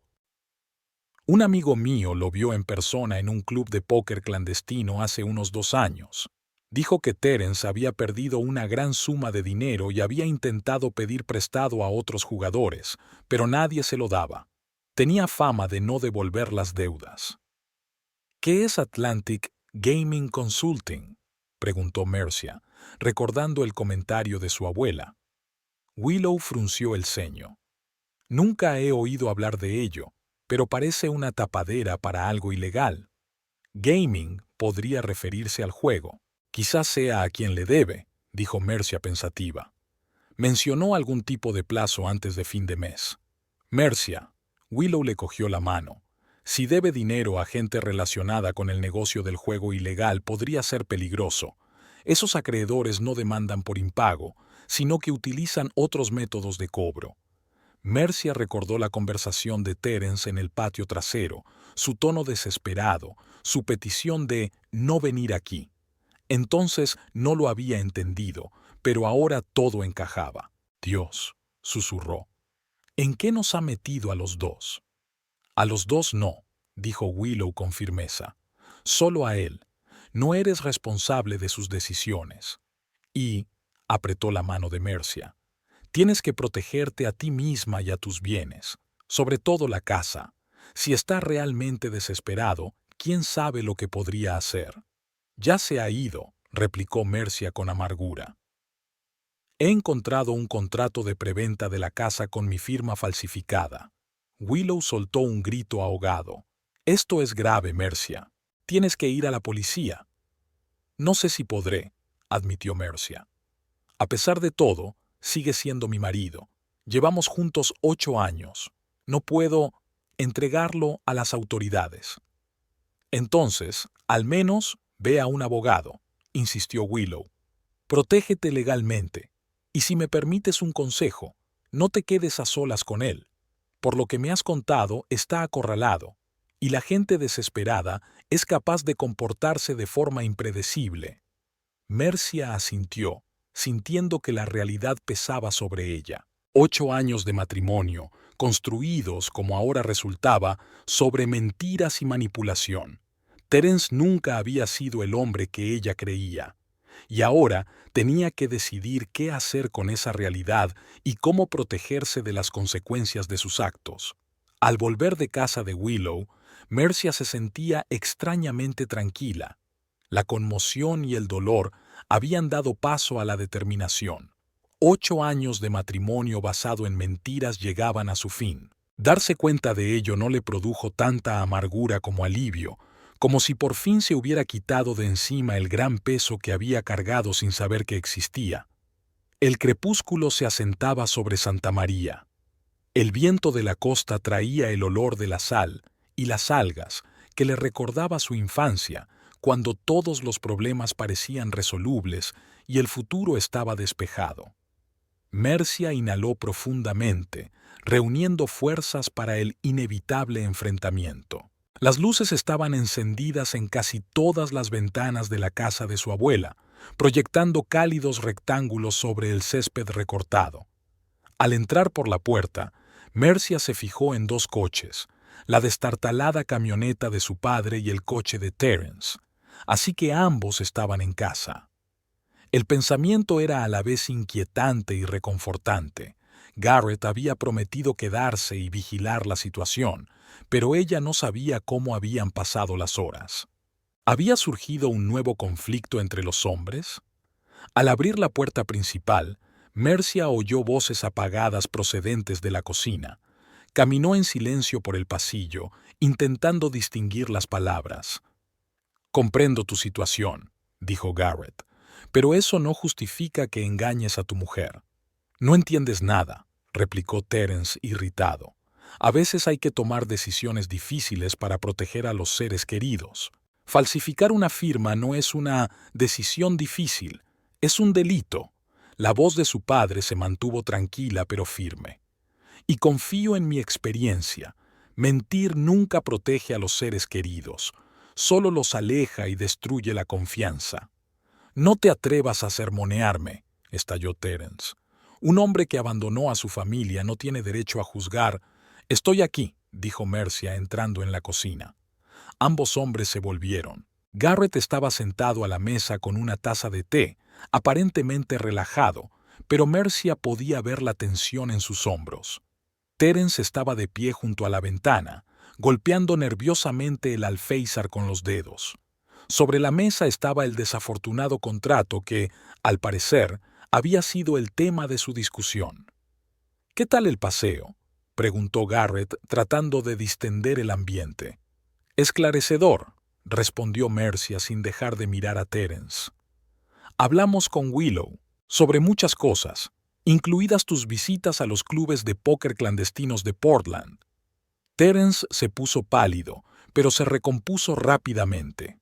Speaker 1: «Un amigo mío lo vio en persona en un club de póker clandestino hace unos 2 años. Dijo que Terence había perdido una gran suma de dinero y había intentado pedir prestado a otros jugadores, pero nadie se lo daba. Tenía fama de no devolver las deudas». «¿Qué es Atlantic Gaming Consulting?», preguntó Mercia, recordando el comentario de su abuela. Willow frunció el ceño. «Nunca he oído hablar de ello, pero parece una tapadera para algo ilegal. Gaming podría referirse al juego. Quizás sea a quien le debe», dijo Mercia pensativa. Mencionó algún tipo de plazo antes de fin de mes. «Mercia», Willow le cogió la mano. «Si debe dinero a gente relacionada con el negocio del juego ilegal podría ser peligroso. Esos acreedores no demandan por impago, sino que utilizan otros métodos de cobro». Mercia recordó la conversación de Terence en el patio trasero, su tono desesperado, su petición de no venir aquí. Entonces no lo había entendido, pero ahora todo encajaba. «Dios», susurró, «¿en qué nos ha metido a los dos?» «A los dos no», dijo Willow con firmeza. «Solo a él. No eres responsable de sus decisiones». Y apretó la mano de Mercia. «Tienes que protegerte a ti misma y a tus bienes, sobre todo la casa. Si está realmente desesperado, ¿quién sabe lo que podría hacer?» «Ya se ha ido», replicó Mercia con amargura. «He encontrado un contrato de preventa de la casa con mi firma falsificada». Willow soltó un grito ahogado. «Esto es grave, Mercia. Tienes que ir a la policía». «No sé si podré», admitió Mercia. «A pesar de todo, sigue siendo mi marido. Llevamos juntos 8 años. No puedo entregarlo a las autoridades». «Entonces, al menos, ve a un abogado», insistió Willow. «Protégete legalmente. Y si me permites un consejo, no te quedes a solas con él. Por lo que me has contado, está acorralado, y la gente desesperada es capaz de comportarse de forma impredecible». Mercia asintió, sintiendo que la realidad pesaba sobre ella. 8 años de matrimonio, construidos, como ahora resultaba, sobre mentiras y manipulación. Terence nunca había sido el hombre que ella creía, y ahora tenía que decidir qué hacer con esa realidad y cómo protegerse de las consecuencias de sus actos. Al volver de casa de Willow, Mercia se sentía extrañamente tranquila. La conmoción y el dolor habían dado paso a la determinación. 8 años de matrimonio basado en mentiras llegaban a su fin. Darse cuenta de ello no le produjo tanta amargura como alivio, como si por fin se hubiera quitado de encima el gran peso que había cargado sin saber que existía. El crepúsculo se asentaba sobre Santa María. El viento de la costa traía el olor de la sal y las algas que le recordaba su infancia, cuando todos los problemas parecían resolubles y el futuro estaba despejado. Mercia inhaló profundamente, reuniendo fuerzas para el inevitable enfrentamiento. Las luces estaban encendidas en casi todas las ventanas de la casa de su abuela, proyectando cálidos rectángulos sobre el césped recortado. Al entrar por la puerta, Mercia se fijó en dos coches, la destartalada camioneta de su padre y el coche de Terence, así que ambos estaban en casa. El pensamiento era a la vez inquietante y reconfortante. Garrett había prometido quedarse y vigilar la situación, pero ella no sabía cómo habían pasado las horas. ¿Había surgido un nuevo conflicto entre los hombres? Al abrir la puerta principal, Mercia oyó voces apagadas procedentes de la cocina. Caminó en silencio por el pasillo, intentando distinguir las palabras. «Comprendo tu situación», dijo Garrett, «pero eso no justifica que engañes a tu mujer». «No entiendes nada», replicó Terence irritado. «A veces hay que tomar decisiones difíciles para proteger a los seres queridos. Falsificar una firma no es una decisión difícil, es un delito». La voz de su padre se mantuvo tranquila pero firme. «Y confío en mi experiencia. Mentir nunca protege a los seres queridos, solo los aleja y destruye la confianza». «No te atrevas a sermonearme», estalló Terence. «Un hombre que abandonó a su familia no tiene derecho a juzgar». «Estoy aquí», dijo Mercia entrando en la cocina. Ambos hombres se volvieron. Garrett estaba sentado a la mesa con una taza de té, aparentemente relajado, pero Mercia podía ver la tensión en sus hombros. Terence estaba de pie junto a la ventana, golpeando nerviosamente el alféizar con los dedos. Sobre la mesa estaba el desafortunado contrato que, al parecer, había sido el tema de su discusión. «¿Qué tal el paseo?», preguntó Garrett, tratando de distender el ambiente. «Esclarecedor», respondió Mercia sin dejar de mirar a Terence. «Hablamos con Willow sobre muchas cosas, incluidas tus visitas a los clubes de póker clandestinos de Portland». Terence se puso pálido, pero se recompuso rápidamente.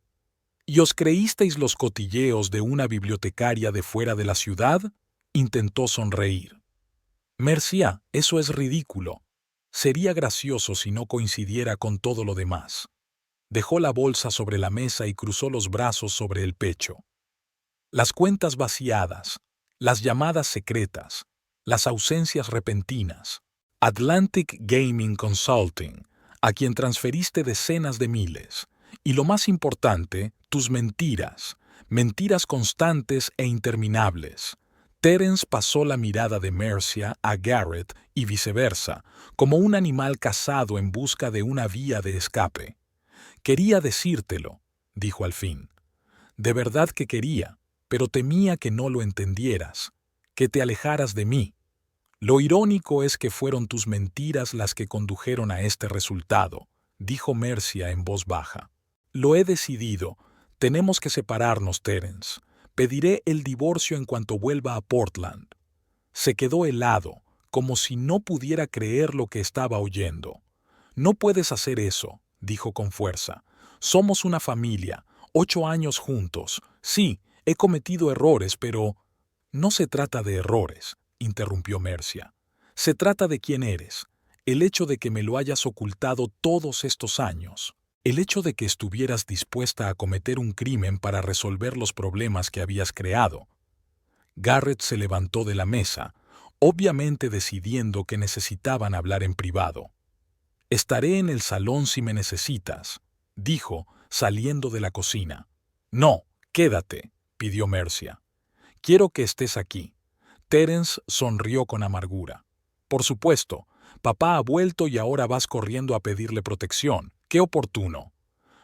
Speaker 1: «¿Y os creísteis los cotilleos de una bibliotecaria de fuera de la ciudad?», intentó sonreír. «Mercia, eso es ridículo. Sería gracioso si no coincidiera con todo lo demás». Dejó la bolsa sobre la mesa y cruzó los brazos sobre el pecho. Las cuentas vaciadas, las llamadas secretas, las ausencias repentinas. Atlantic Gaming Consulting, a quien transferiste decenas de miles. Y lo más importante, tus mentiras, mentiras constantes e interminables. Terence pasó la mirada de Mercia a Garrett y viceversa, como un animal cazado en busca de una vía de escape. «Quería decírtelo», dijo al fin. «De verdad que quería, pero temía que no lo entendieras, que te alejaras de mí. Lo irónico es que fueron tus mentiras las que condujeron a este resultado», dijo Mercia en voz baja. «Lo he decidido. Tenemos que separarnos, Terence. Pediré el divorcio en cuanto vuelva a Portland». Se quedó helado, como si no pudiera creer lo que estaba oyendo. «No puedes hacer eso», dijo con fuerza. «Somos una familia, 8 años juntos. Sí, he cometido errores, pero...» «No se trata de errores», interrumpió Mercia. «Se trata de quién eres, el hecho de que me lo hayas ocultado todos estos años, el hecho de que estuvieras dispuesta a cometer un crimen para resolver los problemas que habías creado». Garrett se levantó de la mesa, obviamente decidiendo que necesitaban hablar en privado. «Estaré en el salón si me necesitas», dijo, saliendo de la cocina. «No, quédate», pidió Mercia. «Quiero que estés aquí». Terence sonrió con amargura. «Por supuesto, papá ha vuelto y ahora vas corriendo a pedirle protección. ¡Qué oportuno!».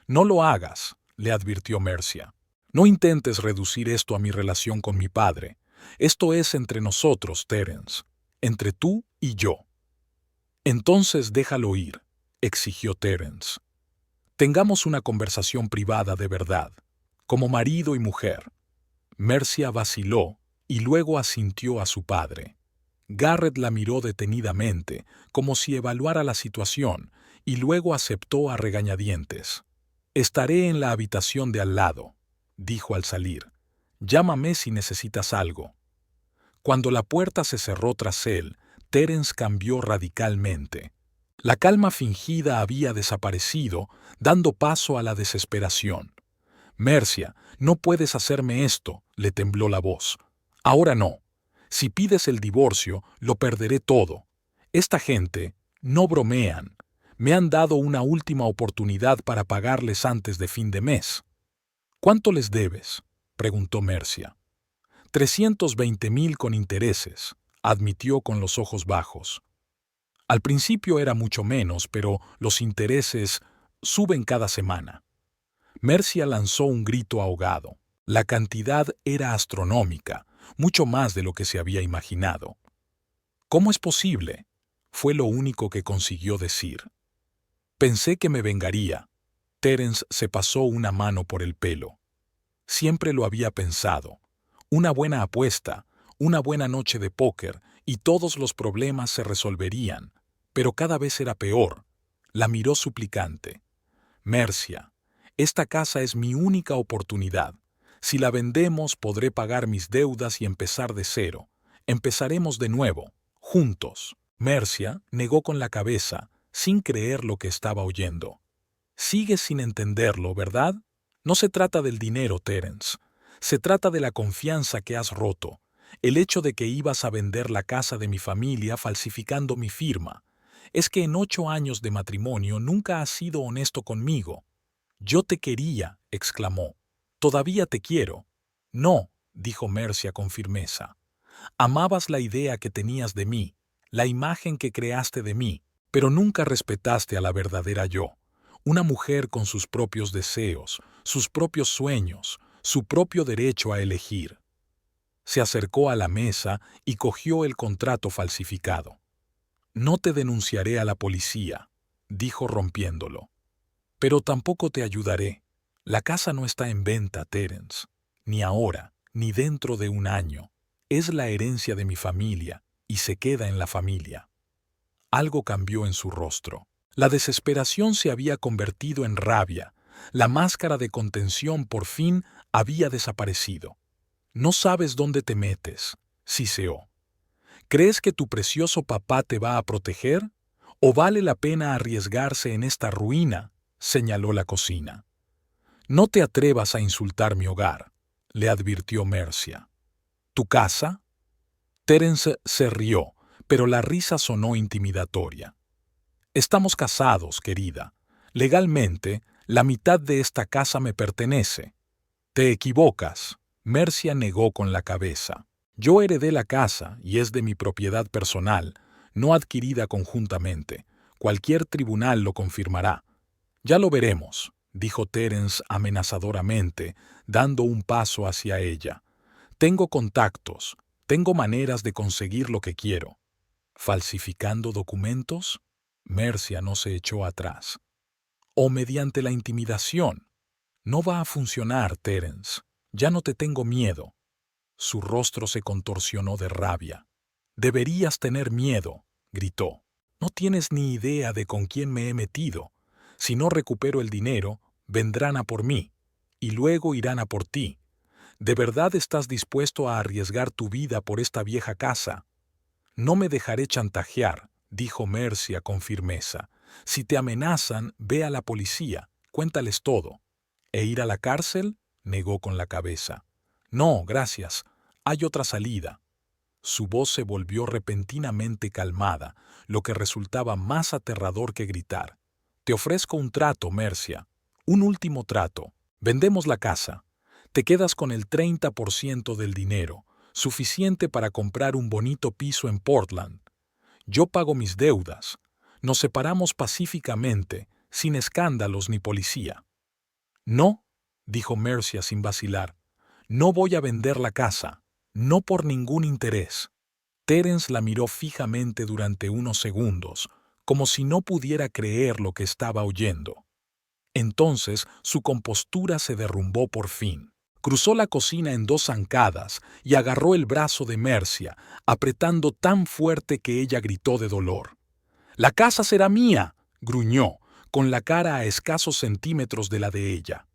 Speaker 1: «No lo hagas», le advirtió Mercia. «No intentes reducir esto a mi relación con mi padre. Esto es entre nosotros, Terence, entre tú y yo». «Entonces déjalo ir», exigió Terence. Tengamos una conversación privada de verdad, como marido y mujer. Mercia vaciló y luego asintió a su padre. Garrett la miró detenidamente, como si evaluara la situación, y luego aceptó a regañadientes. «Estaré en la habitación de al lado», dijo al salir. «Llámame si necesitas algo». Cuando la puerta se cerró tras él, Terence cambió radicalmente. La calma fingida había desaparecido, dando paso a la desesperación. «Mercia, no puedes hacerme esto», le tembló la voz. «Ahora no. Si pides el divorcio, lo perderé todo. Esta gente no bromean. Me han dado una última oportunidad para pagarles antes de fin de mes». «¿Cuánto les debes?», preguntó Mercia. 320,000 con intereses, admitió con los ojos bajos. Al principio era mucho menos, pero los intereses suben cada semana. Mercia lanzó un grito ahogado. La cantidad era astronómica, mucho más de lo que se había imaginado. «¿Cómo es posible?», fue lo único que consiguió decir. «Pensé que me vengaría». Terence se pasó una mano por el pelo. Siempre lo había pensado. Una buena apuesta, una buena noche de póker, y todos los problemas se resolverían. Pero cada vez era peor. La miró suplicante. «Mercia, esta casa es mi única oportunidad. Si la vendemos, podré pagar mis deudas y empezar de cero. Empezaremos de nuevo, juntos». Mercia negó con la cabeza, sin creer lo que estaba oyendo. «Sigues sin entenderlo, ¿verdad? No se trata del dinero, Terence. Se trata de la confianza que has roto, el hecho de que ibas a vender la casa de mi familia falsificando mi firma. Es que en 8 años de matrimonio nunca has sido honesto conmigo». «Yo te quería», exclamó. «Todavía te quiero». «No», dijo Mercia con firmeza. «Amabas la idea que tenías de mí, la imagen que creaste de mí, pero nunca respetaste a la verdadera yo. Una mujer con sus propios deseos, sus propios sueños, su propio derecho a elegir». Se acercó a la mesa y cogió el contrato falsificado. «No te denunciaré a la policía», dijo rompiéndolo. «Pero tampoco te ayudaré. La casa no está en venta, Terence. Ni ahora, ni dentro de 1 año. Es la herencia de mi familia y se queda en la familia». Algo cambió en su rostro. La desesperación se había convertido en rabia. La máscara de contención por fin había desaparecido. «No sabes dónde te metes», siseó. «¿Crees que tu precioso papá te va a proteger? ¿O vale la pena arriesgarse en esta ruina?», señaló la cocina. «No te atrevas a insultar mi hogar», le advirtió Mercia. «¿Tu casa?». Terence se rió, pero la risa sonó intimidatoria. «Estamos casados, querida. Legalmente, la mitad de esta casa me pertenece». «Te equivocas», Mercia negó con la cabeza. «Yo heredé la casa y es de mi propiedad personal, no adquirida conjuntamente. Cualquier tribunal lo confirmará». «Ya lo veremos», dijo Terence amenazadoramente, dando un paso hacia ella. «Tengo contactos, tengo maneras de conseguir lo que quiero». «¿Falsificando documentos?». Mercia no se echó atrás. «O mediante la intimidación». «No va a funcionar, Terence. Ya no te tengo miedo». Su rostro se contorsionó de rabia. «Deberías tener miedo», gritó. «No tienes ni idea de con quién me he metido. Si no recupero el dinero, vendrán a por mí, y luego irán a por ti. ¿De verdad estás dispuesto a arriesgar tu vida por esta vieja casa?». «No me dejaré chantajear», dijo Mercia con firmeza. «Si te amenazan, ve a la policía, cuéntales todo». «¿E ir a la cárcel?», negó con la cabeza. «No, gracias. Hay otra salida». Su voz se volvió repentinamente calmada, lo que resultaba más aterrador que gritar. «Te ofrezco un trato, Mercia. Un último trato. Vendemos la casa. Te quedas con el 30% del dinero, suficiente para comprar un bonito piso en Portland. Yo pago mis deudas. Nos separamos pacíficamente, sin escándalos ni policía». «No», dijo Mercia sin vacilar. «No voy a vender la casa. No por ningún interés». Terence la miró fijamente durante unos segundos, como si no pudiera creer lo que estaba oyendo. Entonces su compostura se derrumbó por fin. Cruzó la cocina en 2 zancadas y agarró el brazo de Mercia, apretando tan fuerte que ella gritó de dolor. «¡La casa será mía!», gruñó, con la cara a escasos centímetros de la de ella.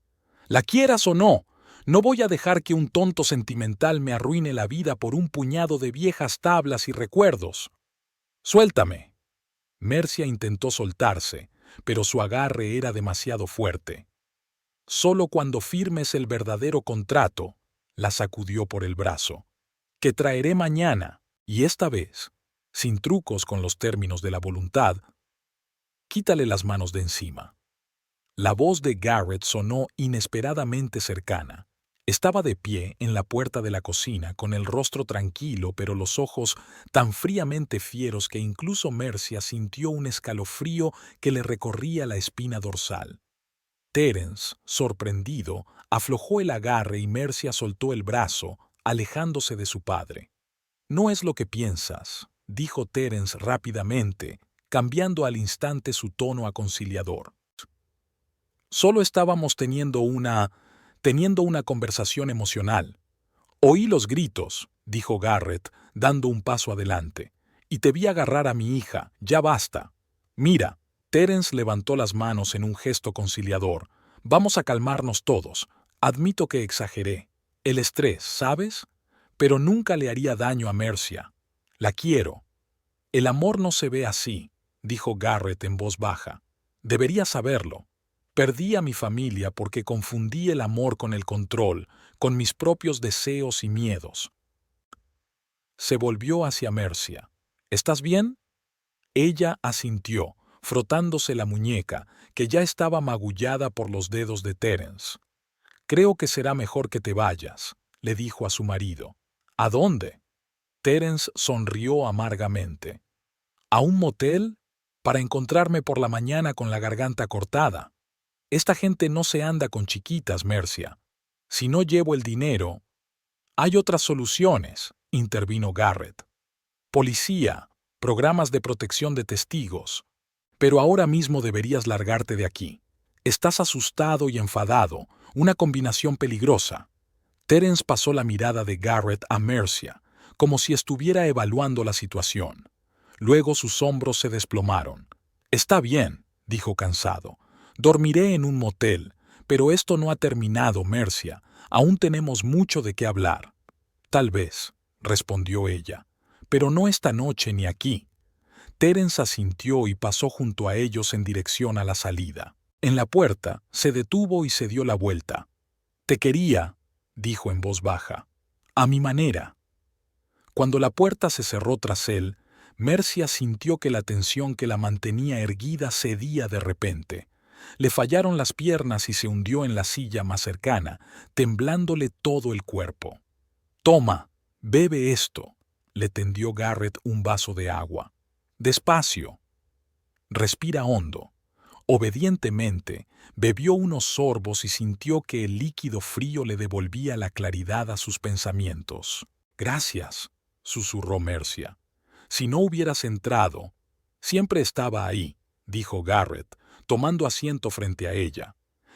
Speaker 1: «La quieras o no, no voy a dejar que un tonto sentimental me arruine la vida por un puñado de viejas tablas y recuerdos. ¡Suéltame!». Mercia intentó soltarse, pero su agarre era demasiado fuerte. «Solo cuando firmes el verdadero contrato», la sacudió por el brazo, «que traeré mañana, y esta vez, sin trucos con los términos de la voluntad, quítale las manos de encima». La voz de Garrett sonó inesperadamente cercana. Estaba de pie en la puerta de la cocina, con el rostro tranquilo pero los ojos tan fríamente fieros que incluso Mercia sintió un escalofrío que le recorría la espina dorsal. Terence, sorprendido, aflojó el agarre y Mercia soltó el brazo, alejándose de su padre. «No es lo que piensas», dijo Terence rápidamente, cambiando al instante su tono a conciliador. «Solo estábamos teniendo una conversación emocional». «Oí los gritos», dijo Garrett, dando un paso adelante, «y te vi agarrar a mi hija. Ya basta». «Mira», Terence levantó las manos en un gesto conciliador, «vamos a calmarnos todos. Admito que exageré. El estrés, ¿sabes? Pero nunca le haría daño a Mercia. La quiero». «El amor no se ve así», dijo Garrett en voz baja. «Deberías saberlo. Perdí a mi familia porque confundí el amor con el control, con mis propios deseos y miedos». Se volvió hacia Mercia. «¿Estás bien?». Ella asintió, frotándose la muñeca, que ya estaba magullada por los dedos de Terence. «Creo que será mejor que te vayas», le dijo a su marido. «¿A dónde?». Terence sonrió amargamente. «¿A un motel? Para encontrarme por la mañana con la garganta cortada. Esta gente no se anda con chiquitas, Mercia. Si no llevo el dinero...». «Hay otras soluciones», intervino Garrett. «Policía, programas de protección de testigos. Pero ahora mismo deberías largarte de aquí. Estás asustado y enfadado, una combinación peligrosa». Terence pasó la mirada de Garrett a Mercia, como si estuviera evaluando la situación. Luego sus hombros se desplomaron. «Está bien», dijo cansado. «Dormiré en un motel, pero esto no ha terminado, Mercia. Aún tenemos mucho de qué hablar». «Tal vez», respondió ella, «pero no esta noche ni aquí». Terence asintió y pasó junto a ellos en dirección a la salida. En la puerta se detuvo y se dio la vuelta. «Te quería», dijo en voz baja, «a mi manera». Cuando la puerta se cerró tras él, Mercia sintió que la tensión que la mantenía erguida cedía de repente. Le fallaron las piernas y se hundió en la silla más cercana, temblándole todo el cuerpo. «Toma, bebe esto», le tendió Garrett un vaso de agua. «Despacio. Respira hondo». Obedientemente, bebió unos sorbos y sintió que el líquido frío le devolvía la claridad a sus pensamientos. «Gracias», susurró Mercia. «Si no hubieras entrado...». «Siempre estaba ahí», dijo Garrett, tomando asiento frente a ella.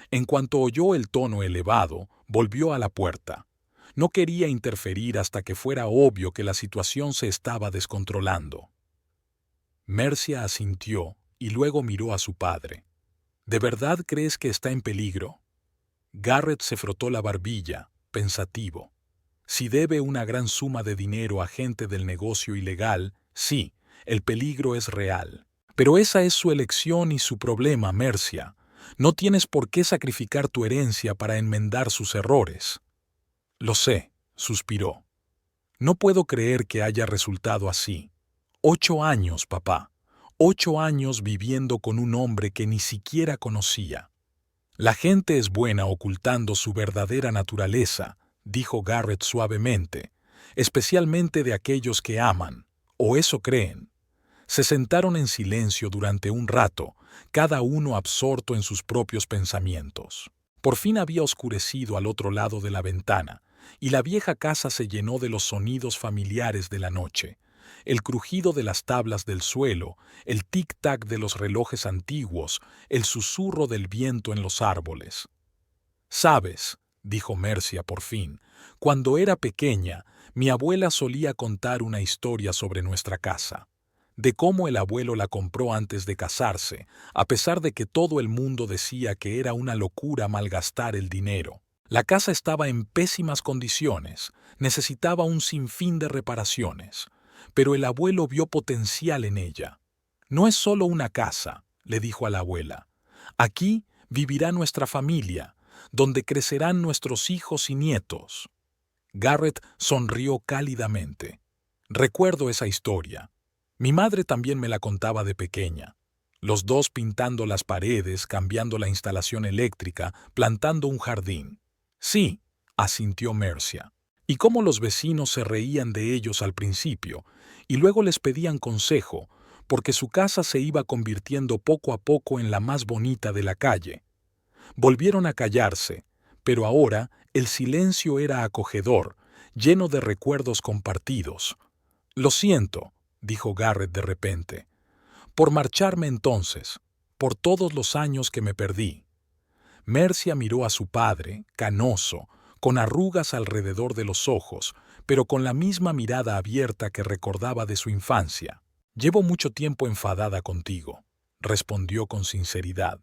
Speaker 1: En cuanto oyó el tono elevado, volvió a la puerta. No quería interferir hasta que fuera obvio que la situación se estaba descontrolando. Mercia asintió y luego miró a su padre. «¿De verdad crees que está en peligro?». Garrett se frotó la barbilla, pensativo. «Si debe una gran suma de dinero a gente del negocio ilegal, sí, el peligro es real. Pero esa es su elección y su problema, Mercia. No tienes por qué sacrificar tu herencia para enmendar sus errores». «Lo sé», suspiró. «No puedo creer que haya resultado así. 8 años, papá. 8 años viviendo con un hombre que ni siquiera conocía». «La gente es buena ocultando su verdadera naturaleza», dijo Garrett suavemente, «especialmente de aquellos que aman, o eso creen». Se sentaron en silencio durante un rato, cada uno absorto en sus propios pensamientos. Por fin había oscurecido al otro lado de la ventana, y la vieja casa se llenó de los sonidos familiares de la noche. el crujido de las tablas del suelo, el tic-tac de los relojes antiguos, el susurro del viento en los árboles. «Sabes», dijo Mercia por fin, «cuando era pequeña, mi abuela solía contar una historia sobre nuestra casa, de cómo el abuelo la compró antes de casarse, a pesar de que todo el mundo decía que era una locura malgastar el dinero. La casa estaba en pésimas condiciones, necesitaba un sinfín de reparaciones, pero el abuelo vio potencial en ella. «No es solo una casa», le dijo a la abuela. «Aquí vivirá nuestra familia, donde crecerán nuestros hijos y nietos». Garrett sonrió cálidamente. «Recuerdo esa historia. Mi madre también me la contaba de pequeña. Los dos pintando las paredes, cambiando la instalación eléctrica, plantando un jardín». «Sí», asintió Mercia. «Y cómo los vecinos se reían de ellos al principio, y luego les pedían consejo, porque su casa se iba convirtiendo poco a poco en la más bonita de la calle. Volvieron a callarse, pero ahora el silencio era acogedor, lleno de recuerdos compartidos». «Lo siento», dijo Garrett de repente, «por marcharme entonces, por todos los años que me perdí». Mercia miró a su padre, canoso, con arrugas alrededor de los ojos, pero con la misma mirada abierta que recordaba de su infancia. «Llevo mucho tiempo enfadada contigo», respondió con sinceridad.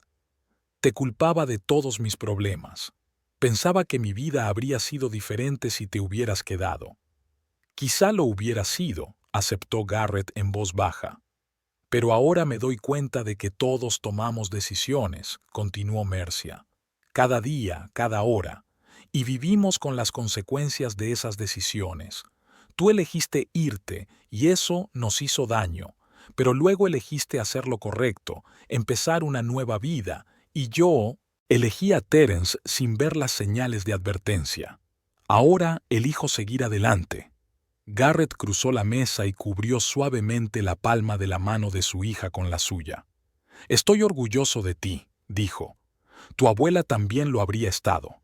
Speaker 1: «Te culpaba de todos mis problemas. Pensaba que mi vida habría sido diferente si te hubieras quedado». «Quizá lo hubiera sido», aceptó Garrett en voz baja. «Pero ahora me doy cuenta de que todos tomamos decisiones», continuó Mercia. «Cada día, cada hora. Y vivimos con las consecuencias de esas decisiones. Tú elegiste irte, y eso nos hizo daño. Pero luego elegiste hacer lo correcto, empezar una nueva vida, y yo elegí a Terence sin ver las señales de advertencia. Ahora elijo seguir adelante». Garrett cruzó la mesa y cubrió suavemente la palma de la mano de su hija con la suya. «Estoy orgulloso de ti», dijo. «Tu abuela también lo habría estado».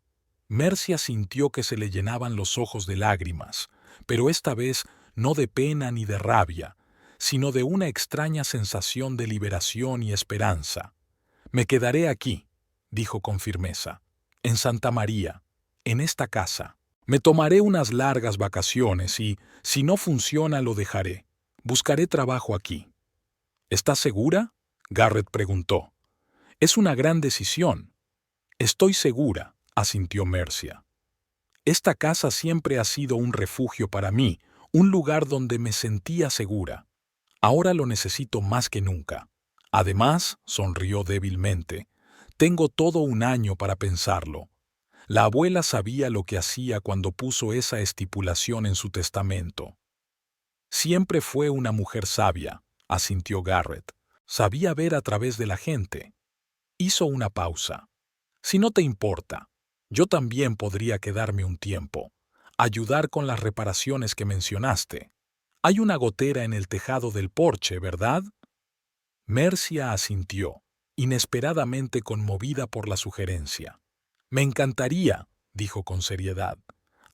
Speaker 1: Mercia sintió que se le llenaban los ojos de lágrimas, pero esta vez no de pena ni de rabia, sino de una extraña sensación de liberación y esperanza. «Me quedaré aquí», dijo con firmeza, «en Santa María, en esta casa. Me tomaré unas largas vacaciones y, si no funciona, lo dejaré. Buscaré trabajo aquí». «¿Estás segura?», Garrett preguntó. «Es una gran decisión». «Estoy segura», asintió Mercia. «Esta casa siempre ha sido un refugio para mí, un lugar donde me sentía segura. Ahora lo necesito más que nunca. Además», sonrió débilmente, «tengo todo un año para pensarlo». La abuela sabía lo que hacía cuando puso esa estipulación en su testamento. «Siempre fue una mujer sabia», asintió Garrett. «Sabía ver a través de la gente». Hizo una pausa. «Si no te importa, yo también podría quedarme un tiempo, ayudar con las reparaciones que mencionaste. Hay una gotera en el tejado del porche, ¿verdad?». Mercia asintió, inesperadamente conmovida por la sugerencia. «Me encantaría», dijo con seriedad.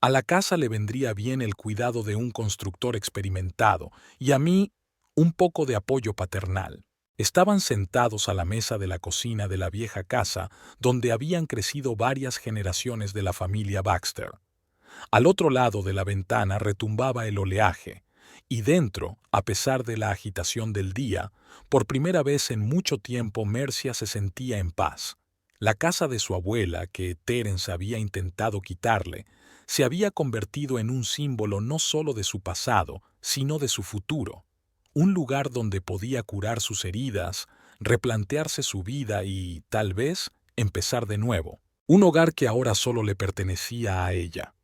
Speaker 1: «A la casa le vendría bien el cuidado de un constructor experimentado y a mí un poco de apoyo paternal». Estaban sentados a la mesa de la cocina de la vieja casa donde habían crecido varias generaciones de la familia Baxter. Al otro lado de la ventana retumbaba el oleaje, y dentro, a pesar de la agitación del día, por primera vez en mucho tiempo Mercia se sentía en paz. La casa de su abuela, que Terence había intentado quitarle, se había convertido en un símbolo no solo de su pasado, sino de su futuro. Un lugar donde podía curar sus heridas, replantearse su vida y, tal vez, empezar de nuevo. Un hogar que ahora solo le pertenecía a ella.